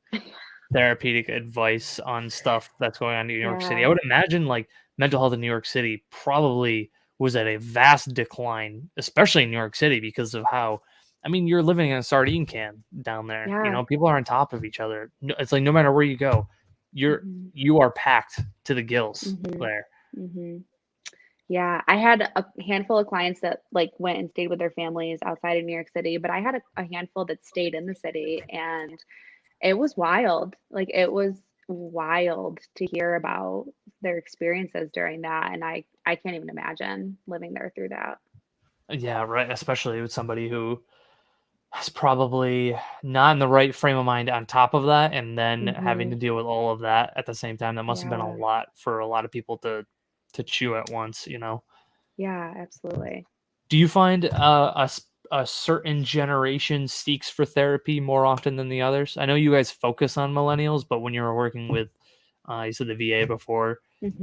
[SPEAKER 1] therapeutic advice on stuff that's going on in New York City. I
[SPEAKER 2] yeah,
[SPEAKER 1] would imagine like mental health in New York City probably was at a vast decline, especially in New York City because of how I mean, you're living in a sardine can down there. You
[SPEAKER 2] yeah.
[SPEAKER 1] know, people are on top of each other. It's like no matter where you go, you're
[SPEAKER 2] Hmm.
[SPEAKER 1] you are packed to the gills
[SPEAKER 2] Hmm.
[SPEAKER 1] there.
[SPEAKER 2] Hmm. Yeah, I had a handful of clients that like went and stayed with their families outside of New York City, but I had a handful that stayed in the city and it was wild. Like, it was wild to hear about their experiences during that, and I can't even imagine living there through that.
[SPEAKER 1] Yeah, right. Especially with somebody who is probably not in the right frame of mind on top of that, and then having to
[SPEAKER 2] Mhm.
[SPEAKER 1] deal with all of that at the same time. That must have been a
[SPEAKER 2] Yeah.
[SPEAKER 1] lot for a lot of people to chew at once, you know?
[SPEAKER 2] Yeah, absolutely.
[SPEAKER 1] Do you find, a certain generation seeks for therapy more often than the others? I know you guys focus on millennials, but when you were working with, you said the VA before,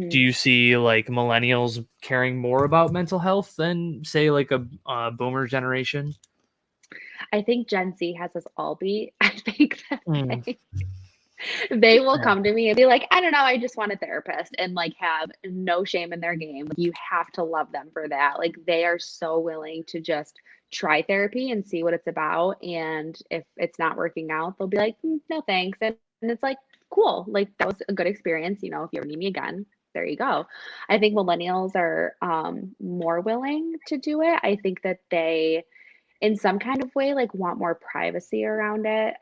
[SPEAKER 1] do
[SPEAKER 2] Mhm.
[SPEAKER 1] you see, like, millennials caring more about mental health than, say, like, a boomer generation?
[SPEAKER 2] I think Gen Z has us all beat. I think that
[SPEAKER 1] Mm,
[SPEAKER 2] they will
[SPEAKER 1] yeah.
[SPEAKER 2] come to me and be like, "I don't know, I just want a therapist," and, like, have no shame in their game. You have to love them for that. Like, they are so willing to just try therapy and see what it's about, and if it's not working out, they'll be like, "No, thanks," and it's like, "Cool, like, that was a good experience, you know, if you ever need me again, there you go." I think millennials are, more willing to do it. I think that they in some kind of way, like, want more privacy around it,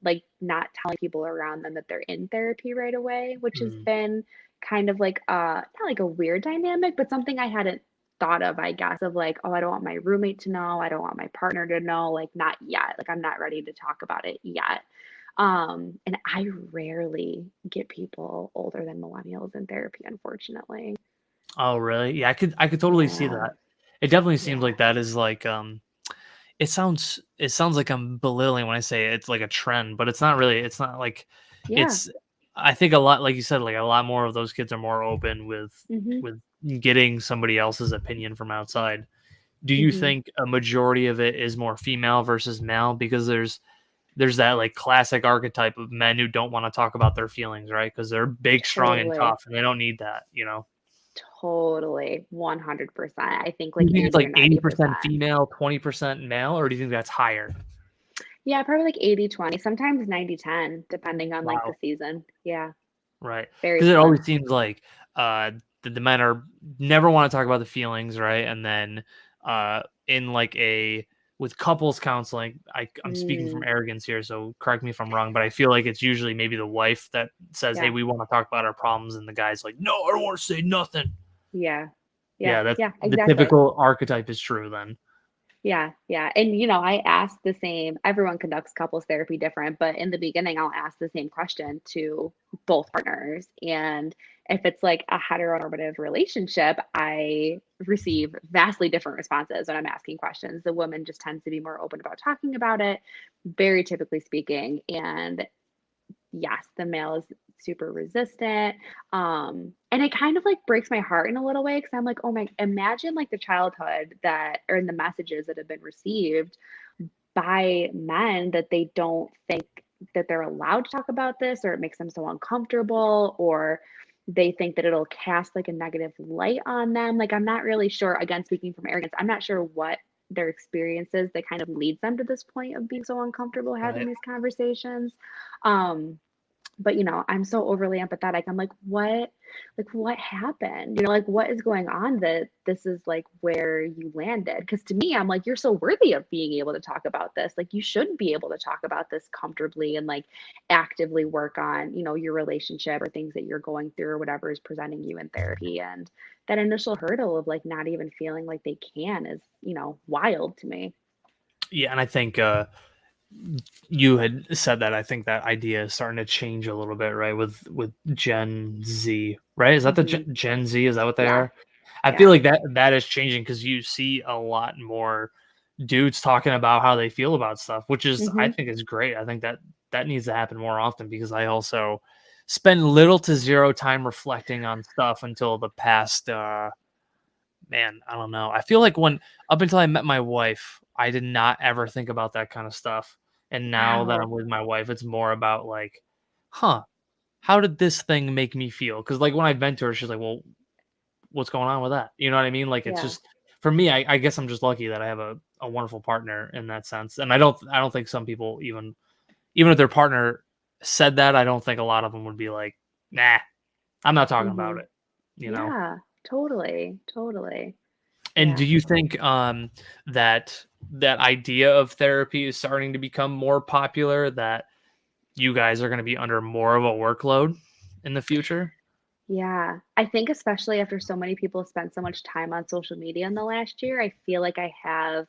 [SPEAKER 2] like, not telling people around them that they're in therapy right away, which has
[SPEAKER 1] Mm.
[SPEAKER 2] been kind of like, not like a weird dynamic, but something I hadn't thought of, I guess, of like, "Oh, I don't want my roommate to know, I don't want my partner to know, like, not yet, like, I'm not ready to talk about it yet." And I rarely get people older than millennials in therapy, unfortunately.
[SPEAKER 1] Oh, really? Yeah, I could totally see
[SPEAKER 2] Yeah,
[SPEAKER 1] that. It definitely seems
[SPEAKER 2] yeah,
[SPEAKER 1] like that is like, it sounds like I'm belittling when I say it's like a trend, but it's not really. It's not like
[SPEAKER 2] yeah,
[SPEAKER 1] it's I think a lot like you said, like a lot more of those kids are more open
[SPEAKER 2] mhm,
[SPEAKER 1] with getting somebody else's opinion from outside. Do you
[SPEAKER 2] mhm,
[SPEAKER 1] think a majority of it is more female versus male? Because there's that like classic archetype of men who don't want to talk about their feelings, right? Because they're big, strong, and
[SPEAKER 2] totally.
[SPEAKER 1] tough, and they don't need that, you know?
[SPEAKER 2] Totally, 100%. I think
[SPEAKER 1] Do
[SPEAKER 2] like
[SPEAKER 1] you think it's
[SPEAKER 2] 80
[SPEAKER 1] like
[SPEAKER 2] or
[SPEAKER 1] 80%
[SPEAKER 2] 90%.
[SPEAKER 1] female, 20% male, or do you think that's higher?
[SPEAKER 2] Yeah, probably like 80-20, sometimes 90-10, depending on like the
[SPEAKER 1] Wow.
[SPEAKER 2] season. Yeah,
[SPEAKER 1] Right,
[SPEAKER 2] very
[SPEAKER 1] because it
[SPEAKER 2] split.
[SPEAKER 1] always seems like, the men are never wanna talk about the feelings, right? And then, in like a with couples counseling, I'm speaking from
[SPEAKER 2] Mm,
[SPEAKER 1] arrogance here, so correct me if I'm wrong, but I feel like it's usually maybe the wife that says, "Hey,
[SPEAKER 2] yeah,
[SPEAKER 1] we wanna talk about our problems," and the guy's like, "No, I don't wanna say nothing."
[SPEAKER 2] yeah, yeah,
[SPEAKER 1] Yeah, that's
[SPEAKER 2] yeah,
[SPEAKER 1] the
[SPEAKER 2] exactly.
[SPEAKER 1] typical archetype is true then.
[SPEAKER 2] Yeah, yeah, and, you know, I ask the same everyone conducts couples therapy different, but in the beginning, I'll ask the same question to both partners, and if it's, like, a heteronormative relationship, I receive vastly different responses when I'm asking questions. The woman just tends to be more open about talking about it, very typically speaking, and yes, the male is super resistant. And it kind of like breaks my heart in a little way because I'm like, oh my, imagine like the childhood that or in the messages that have been received by men that they don't think that they're allowed to talk about this or it makes them so uncomfortable or they think that it'll cast like a negative light on them. Like I'm not really sure, again, speaking from arrogance, I'm not sure what their experiences that kind of leads them to this point of being so uncomfortable having
[SPEAKER 1] Right.
[SPEAKER 2] these conversations. Um, but, you know, I'm so overly empathetic. I'm like, "What?" like what happened? You know, like what is going on that this is like where you landed? Because to me, I'm like, you're so worthy of being able to talk about this. Like you should be able to talk about this comfortably and like actively work on, you know, your relationship or things that you're going through or whatever is presenting you in therapy. And that initial hurdle of like not even feeling like they can is, you know, wild to me.
[SPEAKER 1] Yeah, and I think you had said that. I think that idea is starting to change a little bit, right? With Gen Z, right? Is that the
[SPEAKER 2] Hmm.
[SPEAKER 1] Gen Z? Is that what they
[SPEAKER 2] Yeah.
[SPEAKER 1] are? I feel
[SPEAKER 2] Yeah.
[SPEAKER 1] like that is changing because you see a lot more dudes talking about how they feel about stuff, which is I
[SPEAKER 2] Hmm.
[SPEAKER 1] think is great. I think that that needs to happen more often because I also spend little to zero time reflecting on stuff until the past man, I don't know. I feel like when up until I met my wife, I did not ever think about that kind of stuff. And now that I'm
[SPEAKER 2] Wow.
[SPEAKER 1] with my wife, it's more about like, huh, how did this thing make me feel? Because like when I vent to her, she's like, well, what's going on with that? You know what I mean? Like it's
[SPEAKER 2] Yeah.
[SPEAKER 1] just for me, I guess I'm just lucky that I have a wonderful partner in that sense. And I don't think some people even if their partner said that, I don't think a lot of them would be like, nah, I'm not talking about
[SPEAKER 2] Hmm.
[SPEAKER 1] it. You know?
[SPEAKER 2] Yeah. Totally. Totally.
[SPEAKER 1] And do
[SPEAKER 2] Yeah.
[SPEAKER 1] you think that that idea of therapy is starting to become more popular? That you guys are going to be under more of a workload in the future?
[SPEAKER 2] Yeah. I think especially after so many people spent so much time on social media in the last year, I feel like I have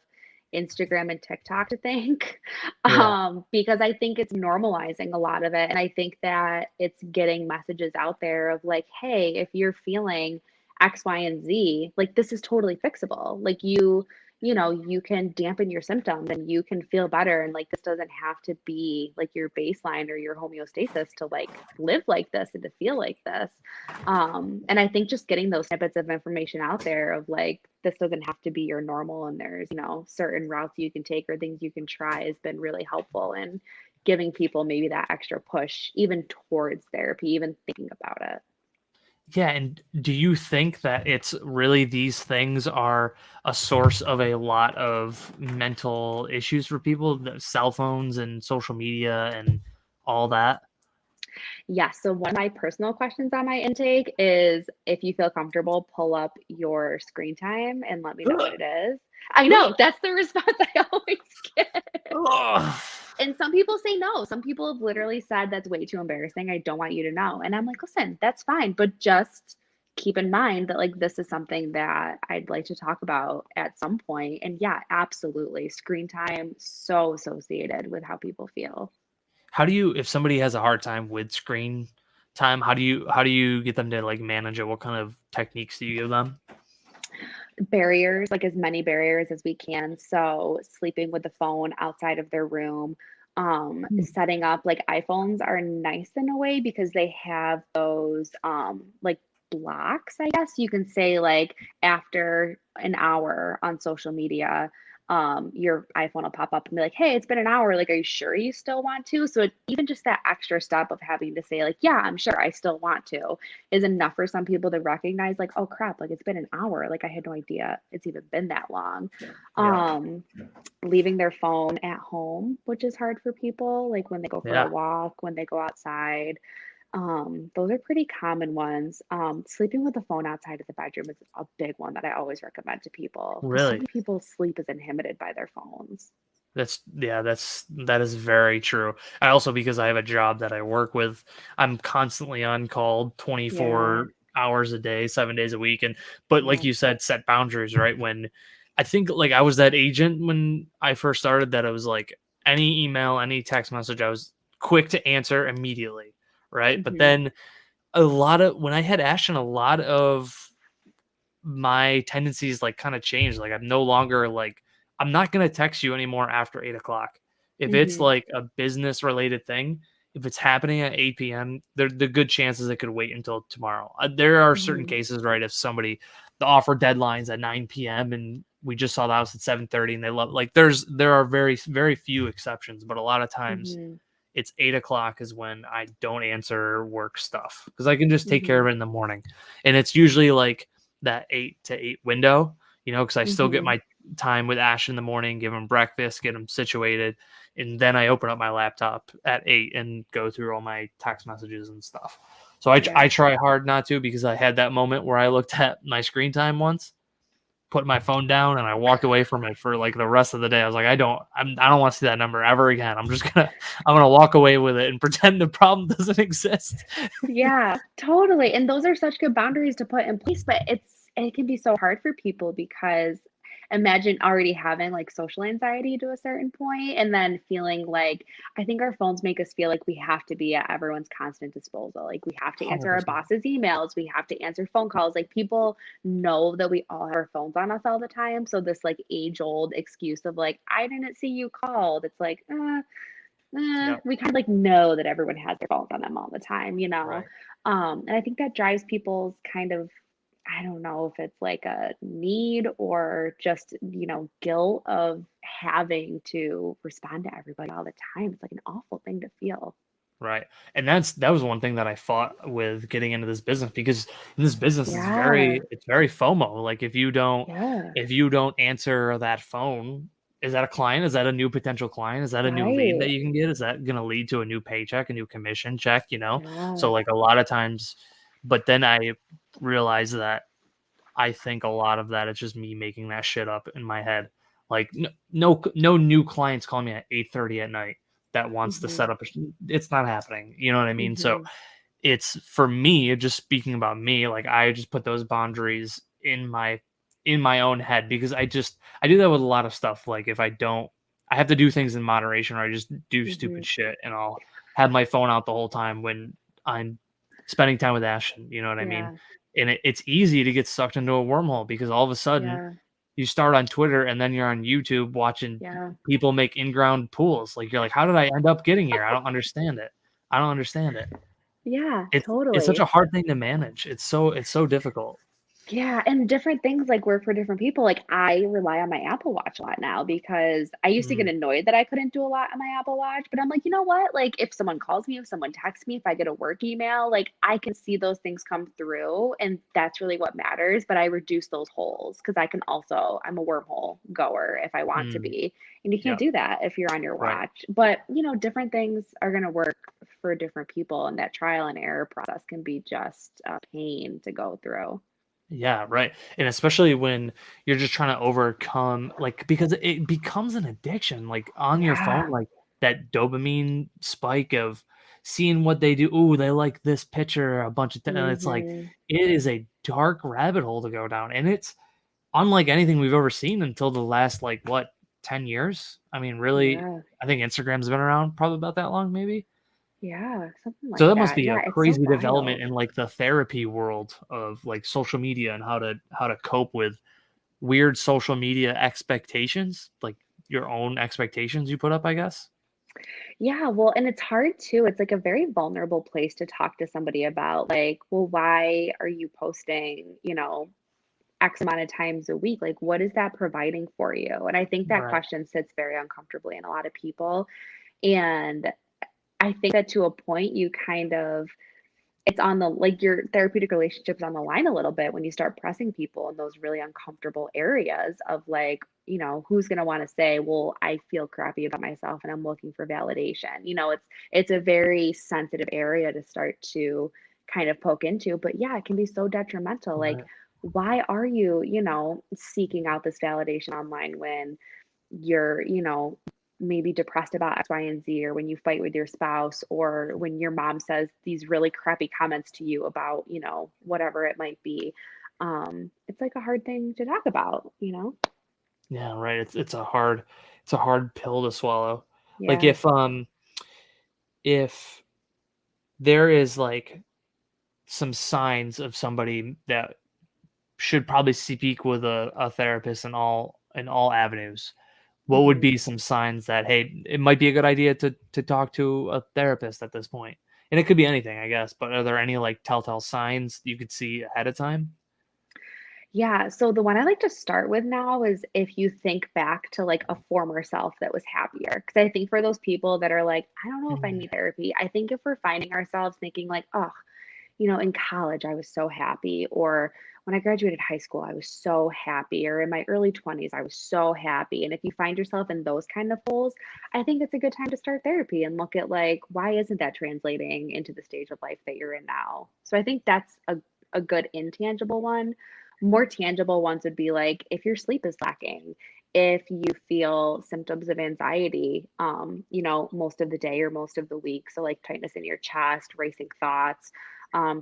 [SPEAKER 2] Instagram and TikTok to thank.
[SPEAKER 1] Yeah.
[SPEAKER 2] Because I think it's normalizing a lot of it. And I think that it's getting messages out there of like, hey, if you're feeling X, Y, and Z, like this is totally fixable. Like you know, you can dampen your symptoms and you can feel better. And like this doesn't have to be like your baseline or your homeostasis to like live like this and to feel like this. And I think just getting those snippets of information out there of like, this doesn't have to be your normal and there's, you know, certain routes you can take or things you can try has been really helpful in giving people maybe that extra push even towards therapy, even thinking about it.
[SPEAKER 1] Yeah, and do you think that it's really these things are a source of a lot of mental issues for people, the cell phones and social media and all that?
[SPEAKER 2] Yes. So one of my personal questions on my intake is if you feel comfortable, pull up your screen time and let me know what it is. I know that's the response I always get.
[SPEAKER 1] Ugh.
[SPEAKER 2] And some people say no. Some people have literally said that's way too embarrassing. I don't want you to know. And I'm like, listen, that's fine, but just keep in mind that like this is something that I'd like to talk about at some point. And yeah, absolutely. Screen time so associated with how people feel.
[SPEAKER 1] How do you if somebody has a hard time with screen time, how do you get them to, like, manage it? What kind of techniques do you give them?
[SPEAKER 2] Barriers, like as many barriers as we can. So sleeping with the phone outside of their room, setting up like iPhones are nice in a way because they have those like blocks, I guess you can say like after an hour on social media, your iPhone will pop up and be like, hey, it's been an hour. Like, are you sure you still want to? So even just that extra step of having to say, like, yeah, I'm sure I still want to is enough for some people to recognize like, oh crap, like it's been an hour, like I had no idea it's even been that long.
[SPEAKER 1] Yeah.
[SPEAKER 2] um Leaving their phone at home, which is hard for people, like when they go for a
[SPEAKER 1] Yeah.
[SPEAKER 2] walk, when they go outside. Those are pretty common ones. Sleeping with the phone outside of the bedroom is a big one that I always recommend to people because so
[SPEAKER 1] Really?
[SPEAKER 2] many people's sleep is inhibited by their phones.
[SPEAKER 1] That is very true. I also because I have a job that I work with, I'm constantly on call
[SPEAKER 2] Yeah.
[SPEAKER 1] 24 hours a day, 7 days a week, and but like
[SPEAKER 2] Yeah.
[SPEAKER 1] you said, set boundaries, right? When I think like I was that agent when I first started that I was like any email, any text message, I was quick to answer immediately, right? But
[SPEAKER 2] Hmm.
[SPEAKER 1] then a lot of when I had Ashton, a lot of my tendencies like kind of changed. Like I'm no longer like I'm not gonna text you anymore after 8 o'clock. If it's
[SPEAKER 2] Hmm.
[SPEAKER 1] like a business related thing, if it's happening at 8 p.m., the good chances it could wait until tomorrow. There are certain
[SPEAKER 2] Hmm.
[SPEAKER 1] cases, right? If somebody the offer deadline's at 9 p.m. and we just saw the house at 7:30 and they love like there are very few exceptions, but a lot of times
[SPEAKER 2] Hmm.
[SPEAKER 1] it's 8 o'clock is when I don't answer work stuff because I can just take care
[SPEAKER 2] Hmm.
[SPEAKER 1] of it in the morning. And it's usually like that 8 to 8 window, you know, because I still get
[SPEAKER 2] Hmm.
[SPEAKER 1] my time with Ash in the morning, give him breakfast, get him situated. And then I open up my laptop at 8 and go through all my text messages and stuff. So I
[SPEAKER 2] Yeah.
[SPEAKER 1] try hard not to, because I had that moment where I looked at my screen time once, put my phone down, and I walked away from it for like the rest of the day. I was like, I don't want to see that number ever again. I'm gonna walk away with it and pretend the problem doesn't exist.
[SPEAKER 2] Yeah, totally. And those are such good boundaries to put in place, but it can be so hard for people because imagine already having like social anxiety to a certain point and then feeling like I think our phones make us feel like we have to be at everyone's constant disposal. Like we have to answer our
[SPEAKER 1] 100%.
[SPEAKER 2] boss's emails, we have to answer phone calls. Like people know that we all have our phones on us all the time. So this like age-old excuse of like, I didn't see you called. It's like,
[SPEAKER 1] Yep.
[SPEAKER 2] we kind of like know that everyone has their phones on them all the time, you know?
[SPEAKER 1] Right.
[SPEAKER 2] And I think that drives people's kind of, I don't know if it's like a need or just, guilt of having to respond to everybody all the time. It's like an awful thing to feel.
[SPEAKER 1] Right. And that was one thing that I fought with getting into this business, because in this business
[SPEAKER 2] Yeah.
[SPEAKER 1] it's very FOMO. Like
[SPEAKER 2] Yeah.
[SPEAKER 1] if you don't answer that phone, is that a client? Is that a new potential client? Is that a new lead that
[SPEAKER 2] Right.
[SPEAKER 1] you can get? Is that going to lead to a new paycheck, a new commission check, you know? So
[SPEAKER 2] Yeah.
[SPEAKER 1] like a lot of times, but then I realized that I think a lot of that is just me making that shit up in my head. Like no new clients call me at 8:30 at night that wants to
[SPEAKER 2] Hmm.
[SPEAKER 1] set up. It's not happening. You know what I mean? So
[SPEAKER 2] Hmm.
[SPEAKER 1] it's for me, just speaking about me, like I just put those boundaries in my own head, because I do that with a lot of stuff. Like if I don't, I have to do things in moderation, or I just do
[SPEAKER 2] Hmm.
[SPEAKER 1] stupid shit, and I'll have my phone out the whole time when I'm spending time with Ashton. You know what I mean?
[SPEAKER 2] Yeah.
[SPEAKER 1] And it's easy to get sucked into a wormhole, because all of a sudden
[SPEAKER 2] Yeah.
[SPEAKER 1] you start on Twitter and then you're on YouTube watching
[SPEAKER 2] Yeah.
[SPEAKER 1] people make in-ground pools. Like you're like, how did I end up getting here? I don't understand it. I don't understand it.
[SPEAKER 2] Yeah.
[SPEAKER 1] It's such a
[SPEAKER 2] Totally.
[SPEAKER 1] hard thing to manage. It's so difficult.
[SPEAKER 2] Yeah, and different things like work for different people. Like I rely on my Apple Watch a lot now because I used to get
[SPEAKER 1] Mm,
[SPEAKER 2] annoyed that I couldn't do a lot on my Apple Watch, but I'm like, you know what? Like if someone calls me, if someone texts me, if I get a work email, like I can see those things come through and that's really what matters, but I reduce those holes because I'm a wormhole goer if I want to
[SPEAKER 1] mm,
[SPEAKER 2] be. And you can't
[SPEAKER 1] yeah,
[SPEAKER 2] do that if you're on your
[SPEAKER 1] right.
[SPEAKER 2] watch. But, different things are going to work for different people and that trial and error process can be just a pain to go through.
[SPEAKER 1] Yeah, right. And especially when you're just trying to overcome, like, because it becomes an addiction, like on your phone,
[SPEAKER 2] Yeah.
[SPEAKER 1] like that dopamine spike of seeing what they do. Ooh, they like this picture a bunch of times. And it's like,
[SPEAKER 2] Mhm.
[SPEAKER 1] it is a dark rabbit hole to go down. And it's unlike anything we've ever seen until the last, like, what, 10 years? I mean, really,
[SPEAKER 2] Yeah.
[SPEAKER 1] I think Instagram's been around probably about that long, maybe.
[SPEAKER 2] Yeah, something
[SPEAKER 1] So
[SPEAKER 2] like
[SPEAKER 1] that must
[SPEAKER 2] that.
[SPEAKER 1] be a
[SPEAKER 2] Yeah, it's so
[SPEAKER 1] crazy development
[SPEAKER 2] wild.
[SPEAKER 1] in like the therapy world of like social media, and how to cope with weird social media expectations, like your own expectations you put up, I guess.
[SPEAKER 2] Yeah, well, and it's hard too. It's like a very vulnerable place to talk to somebody about like, well, why are you posting, X amount of times a week? Like, what is that providing for you? And I think that
[SPEAKER 1] Right.
[SPEAKER 2] question sits very uncomfortably in a lot of people. And I think that to a point, you kind of it's on the like your therapeutic relationships on the line a little bit when you start pressing people in those really uncomfortable areas of like, who's going to want to say, well, I feel crappy about myself and I'm looking for validation. It's a very sensitive area to start to kind of poke into, but yeah, it can be so detrimental. Like,
[SPEAKER 1] Right.
[SPEAKER 2] why are you, seeking out this validation online when you're, maybe depressed about X, Y, and Z, or when you fight with your spouse, or when your mom says these really crappy comments to you about, whatever it might be. It's like a hard thing to talk about.
[SPEAKER 1] Yeah, right. It's a hard pill to swallow. Like
[SPEAKER 2] Yeah.
[SPEAKER 1] if there is like some signs of somebody that should probably speak with a therapist in all avenues, what would
[SPEAKER 2] Hmm.
[SPEAKER 1] be some signs that, hey, it might be a good idea to talk to a therapist at this point? And it could be anything, I guess, but are there any like telltale signs you could see ahead of time?
[SPEAKER 2] Yeah. So the one I like to start with now is if you think back to like a former self that was happier. Cause I think for those people that are like, I don't know if I
[SPEAKER 1] Mm,
[SPEAKER 2] need therapy, I think if we're finding ourselves thinking like, oh, in college, I was so happy, or when I graduated high school, I was so happy, or in my early 20s, I was so happy. And if you find yourself in those kind of holes, I think it's a good time to start therapy and look at like, why isn't that translating into the stage of life that you're in now? So I think that's a good intangible one. More tangible ones would be like if your sleep is lacking, if you feel symptoms of anxiety, most of the day or most of the week. So, like tightness in your chest, racing thoughts,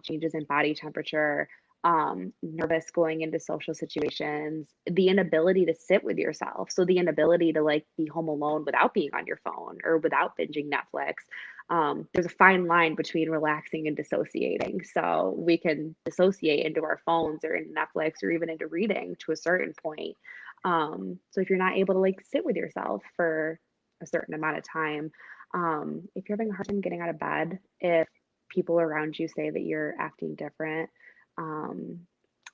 [SPEAKER 2] changes in body temperature, nervous going into social situations, the inability to sit with yourself. So, the inability to like be home alone without being on your phone or without binging Netflix. There's a fine line between relaxing and dissociating. So, we can dissociate into our phones or into Netflix or even into reading to a certain point. So if you're not able to like sit with yourself for a certain amount of time, if you're having a hard time getting out of bed, if people around you say that you're acting different, I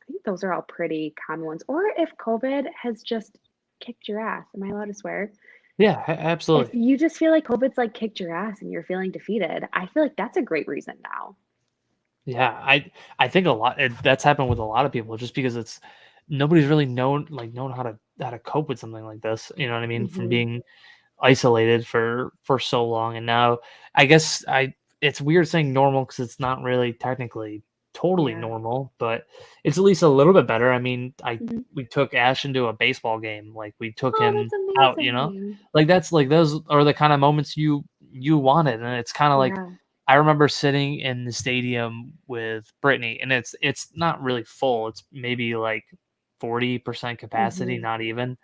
[SPEAKER 2] think those are all pretty common ones. Or if COVID has just kicked your ass, am I allowed to swear?
[SPEAKER 1] Yeah,
[SPEAKER 2] If
[SPEAKER 1] absolutely.
[SPEAKER 2] you just feel like COVID's like kicked your ass and you're feeling defeated, I feel like that's a great reason now.
[SPEAKER 1] Yeah, I think a lot that's happened with a lot of people just because it's nobody's really known how to cope with something like this. You know what I mean? From
[SPEAKER 2] Hmm.
[SPEAKER 1] being isolated for so long, and now I guess I it's weird saying normal because it's not really technically totally
[SPEAKER 2] Yeah.
[SPEAKER 1] normal, but it's at least a little bit better. I mean, I
[SPEAKER 2] Hmm.
[SPEAKER 1] we took Ash into a baseball game, like we took
[SPEAKER 2] Oh,
[SPEAKER 1] him
[SPEAKER 2] that's
[SPEAKER 1] out,
[SPEAKER 2] amazing.
[SPEAKER 1] like that's like those are the kind of moments you wanted, and it's kind of like
[SPEAKER 2] Yeah.
[SPEAKER 1] I remember sitting in the stadium with Brittany, and it's not really full. It's maybe like 40% capacity,
[SPEAKER 2] Hmm.
[SPEAKER 1] not even.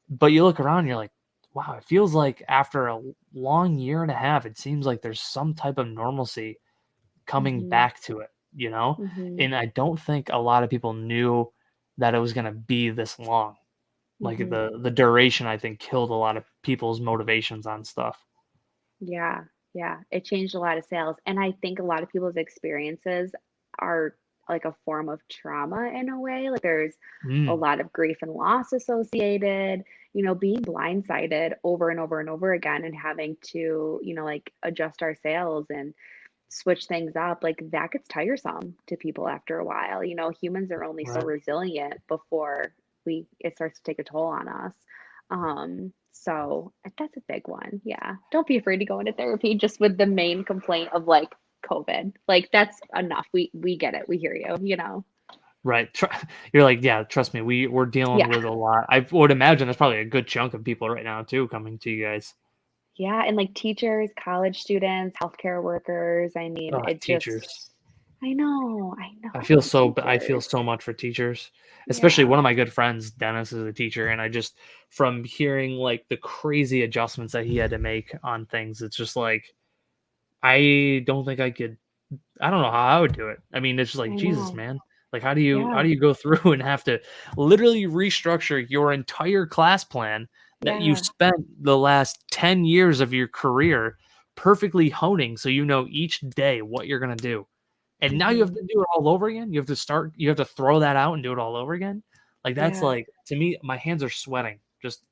[SPEAKER 1] But you look around, you're like, wow, it feels like after a long year and a half, it seems like there's some type of normalcy coming
[SPEAKER 2] Hmm.
[SPEAKER 1] back to it.
[SPEAKER 2] Hmm.
[SPEAKER 1] And I don't think a lot of people knew that it was going to be this long. Like
[SPEAKER 2] Hmm.
[SPEAKER 1] the duration, I think, killed a lot of people's motivations on stuff.
[SPEAKER 2] Yeah, yeah, it changed a lot of sales, and I think a lot of people's experiences are like a form of trauma in a way. Like there's a
[SPEAKER 1] Mm,
[SPEAKER 2] lot of grief and loss associated, being blindsided over and over and over again and having to, like adjust our sales and switch things up, like that gets tiresome to people after a while. Humans are only so
[SPEAKER 1] right.
[SPEAKER 2] resilient before we it starts to take a toll on us. So that's a big one. Yeah. Don't be afraid to go into therapy just with the main complaint of like COVID. Like that's enough. We get it. We hear you.
[SPEAKER 1] Right. You're like, yeah, trust me, we're dealing
[SPEAKER 2] Yeah.
[SPEAKER 1] with a lot. I would imagine there's probably a good chunk of people right now too coming to you guys.
[SPEAKER 2] Yeah, and like teachers, college students, healthcare workers. I mean, it
[SPEAKER 1] Teachers.
[SPEAKER 2] just I know,
[SPEAKER 1] I feel
[SPEAKER 2] teachers.
[SPEAKER 1] so much for teachers, especially
[SPEAKER 2] Yeah.
[SPEAKER 1] one of my good friends, Dennis, is a teacher, and I just from hearing like the crazy adjustments that he had to make on things, it's just like I don't think I could. I don't know how I would do it. I mean, it's just like
[SPEAKER 2] I
[SPEAKER 1] Jesus,
[SPEAKER 2] know.
[SPEAKER 1] man. Like, how
[SPEAKER 2] Yeah.
[SPEAKER 1] do you go through and have to literally restructure your entire class plan that you
[SPEAKER 2] Yeah.
[SPEAKER 1] spent the last 10 years of your career perfectly honing, so you know each day what you're gonna do, and now you have
[SPEAKER 2] Mhm.
[SPEAKER 1] to do it all over again. You have to throw that out and do it all over again. Like that's
[SPEAKER 2] Yeah.
[SPEAKER 1] like to me, my hands are sweating just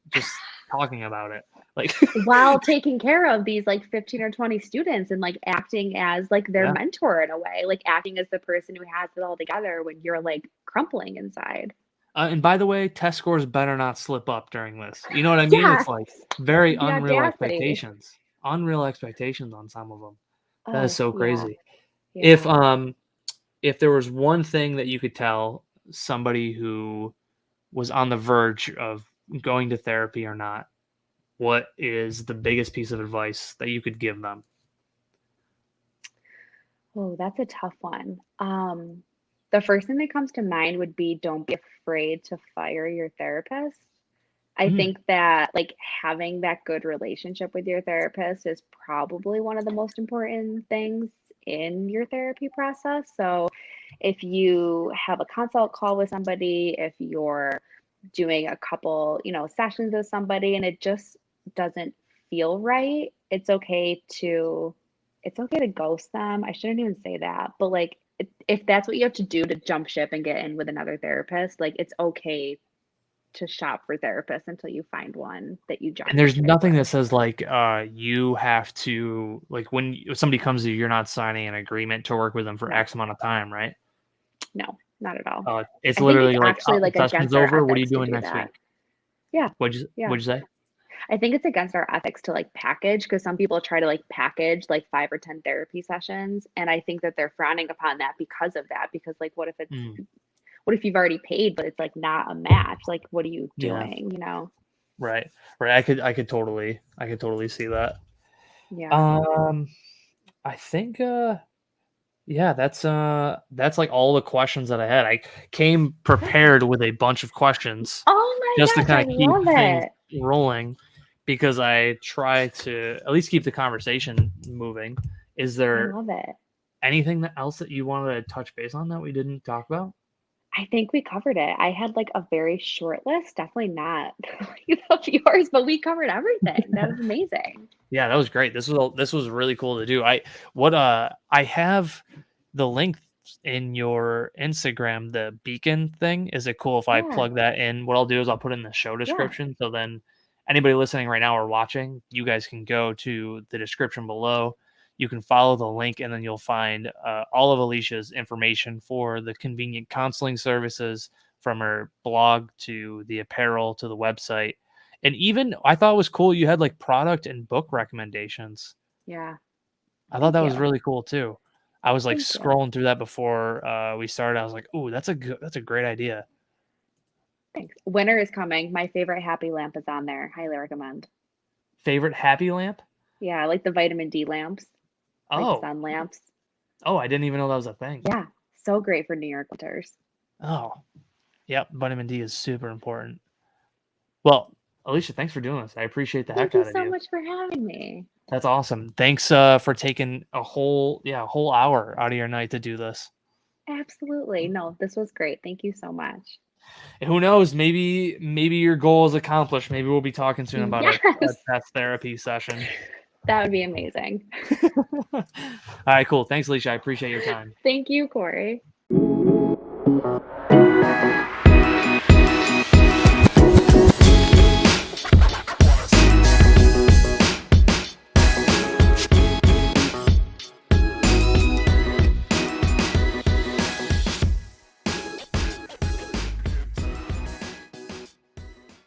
[SPEAKER 1] talking about it. Like,
[SPEAKER 2] While taking care of these like 15 or 20 students and like acting as like their
[SPEAKER 1] yeah.
[SPEAKER 2] mentor in a way, like acting as the person who has it all together when you're like crumpling inside.
[SPEAKER 1] And by the way, test scores better not slip up during this. You know what I mean? It's
[SPEAKER 2] Yes.
[SPEAKER 1] like very
[SPEAKER 2] The
[SPEAKER 1] unreal
[SPEAKER 2] audacity.
[SPEAKER 1] expectations. Unreal expectations on some of them. That is
[SPEAKER 2] Oh,
[SPEAKER 1] so
[SPEAKER 2] yeah.
[SPEAKER 1] crazy. If
[SPEAKER 2] Yeah.
[SPEAKER 1] um if there was one thing that you could tell somebody who was on the verge of going to therapy or not, what is the biggest piece of advice that you could give them?
[SPEAKER 2] Oh, that's a tough one. The first thing that comes to mind would be don't be afraid to fire your therapist. I
[SPEAKER 1] Mm,
[SPEAKER 2] think that like having that good relationship with your therapist is probably one of the most important things in your therapy process. So if you have a consult call with somebody, if you're doing a couple, sessions with somebody and it just doesn't feel right, it's okay to ghost them. I shouldn't even say that, but like if that's what you have to do to jump ship and get in with another therapist, like it's okay to shop for therapists until you find one that you
[SPEAKER 1] And there's
[SPEAKER 2] genuinely like
[SPEAKER 1] nothing
[SPEAKER 2] with.
[SPEAKER 1] that says like you have to like when somebody comes to you, you're not signing an agreement to work with them for
[SPEAKER 2] No,
[SPEAKER 1] X amount of time, right?
[SPEAKER 2] no, not at all.
[SPEAKER 1] It's
[SPEAKER 2] I think it's
[SPEAKER 1] literally like
[SPEAKER 2] actually like
[SPEAKER 1] session's
[SPEAKER 2] against our
[SPEAKER 1] over. What are you
[SPEAKER 2] ethics to
[SPEAKER 1] doing
[SPEAKER 2] do
[SPEAKER 1] next
[SPEAKER 2] that.
[SPEAKER 1] week?
[SPEAKER 2] Yeah, yeah.
[SPEAKER 1] What'd you say?
[SPEAKER 2] I think it's against our ethics to like package because some people try to like package like 5 or 10 therapy sessions. And I think that they're frowning upon that because of that. Because like
[SPEAKER 1] Mm,
[SPEAKER 2] what if you've already paid, but it's like not a match? Like, what are you
[SPEAKER 1] yeah,
[SPEAKER 2] doing? You know?
[SPEAKER 1] right, right. I could totally see that.
[SPEAKER 2] Yeah.
[SPEAKER 1] Um, I think yeah, that's like all the questions that I had. I came prepared with a bunch of questions
[SPEAKER 2] Oh
[SPEAKER 1] just
[SPEAKER 2] my
[SPEAKER 1] to
[SPEAKER 2] gosh, I
[SPEAKER 1] kind of keep
[SPEAKER 2] love
[SPEAKER 1] things
[SPEAKER 2] it.
[SPEAKER 1] rolling because I try to at least keep the conversation moving. Is
[SPEAKER 2] I
[SPEAKER 1] there
[SPEAKER 2] love it.
[SPEAKER 1] anything else that you wanted to touch base on that we didn't talk about?
[SPEAKER 2] I think we covered it. I had like a very short list, definitely not of yours, but we covered everything. That was amazing.
[SPEAKER 1] Yeah, that was great. This was really cool to do. I have the link in your Instagram, the beacon thing. Is it cool if I
[SPEAKER 2] Yeah.
[SPEAKER 1] plug that in? What I'll do is I'll put it in the show
[SPEAKER 2] Yeah.
[SPEAKER 1] description. So then anybody listening right now or watching, you guys can go to the description below. You can follow the link and then you'll find all of Alicia's information for the convenient counseling services from her blog to the apparel to the website. And even I thought it was cool you had like product and book recommendations.
[SPEAKER 2] Yeah.
[SPEAKER 1] I thought
[SPEAKER 2] Thank
[SPEAKER 1] that was
[SPEAKER 2] you.
[SPEAKER 1] really cool too. I was like
[SPEAKER 2] Thank you.
[SPEAKER 1] scrolling through that before we started. I was like, "Ooh, that's a great idea."
[SPEAKER 2] Thanks. Winter is coming. My favorite happy lamp is on there. Highly recommend.
[SPEAKER 1] Favorite happy lamp?
[SPEAKER 2] Yeah, I like the vitamin D lamps, like
[SPEAKER 1] Oh,
[SPEAKER 2] sun lamps.
[SPEAKER 1] oh, I didn't even know that was a thing.
[SPEAKER 2] Yeah, so great for New York winters.
[SPEAKER 1] Oh, yep. Vitamin D is super important. Well, Alicia, thanks for doing this. I appreciate the
[SPEAKER 2] Thank
[SPEAKER 1] heck
[SPEAKER 2] you
[SPEAKER 1] out of
[SPEAKER 2] so
[SPEAKER 1] you.
[SPEAKER 2] much for having me.
[SPEAKER 1] That's awesome. Thanks for taking a whole hour out of your night to do this.
[SPEAKER 2] Absolutely. No, this was great. Thank you so much.
[SPEAKER 1] And who knows? Maybe your goal is accomplished. Maybe we'll be talking soon about a
[SPEAKER 2] Yes,
[SPEAKER 1] test therapy session.
[SPEAKER 2] that would be amazing.
[SPEAKER 1] All right, cool. Thanks, Alicia. I appreciate your time.
[SPEAKER 2] Thank you, Cory.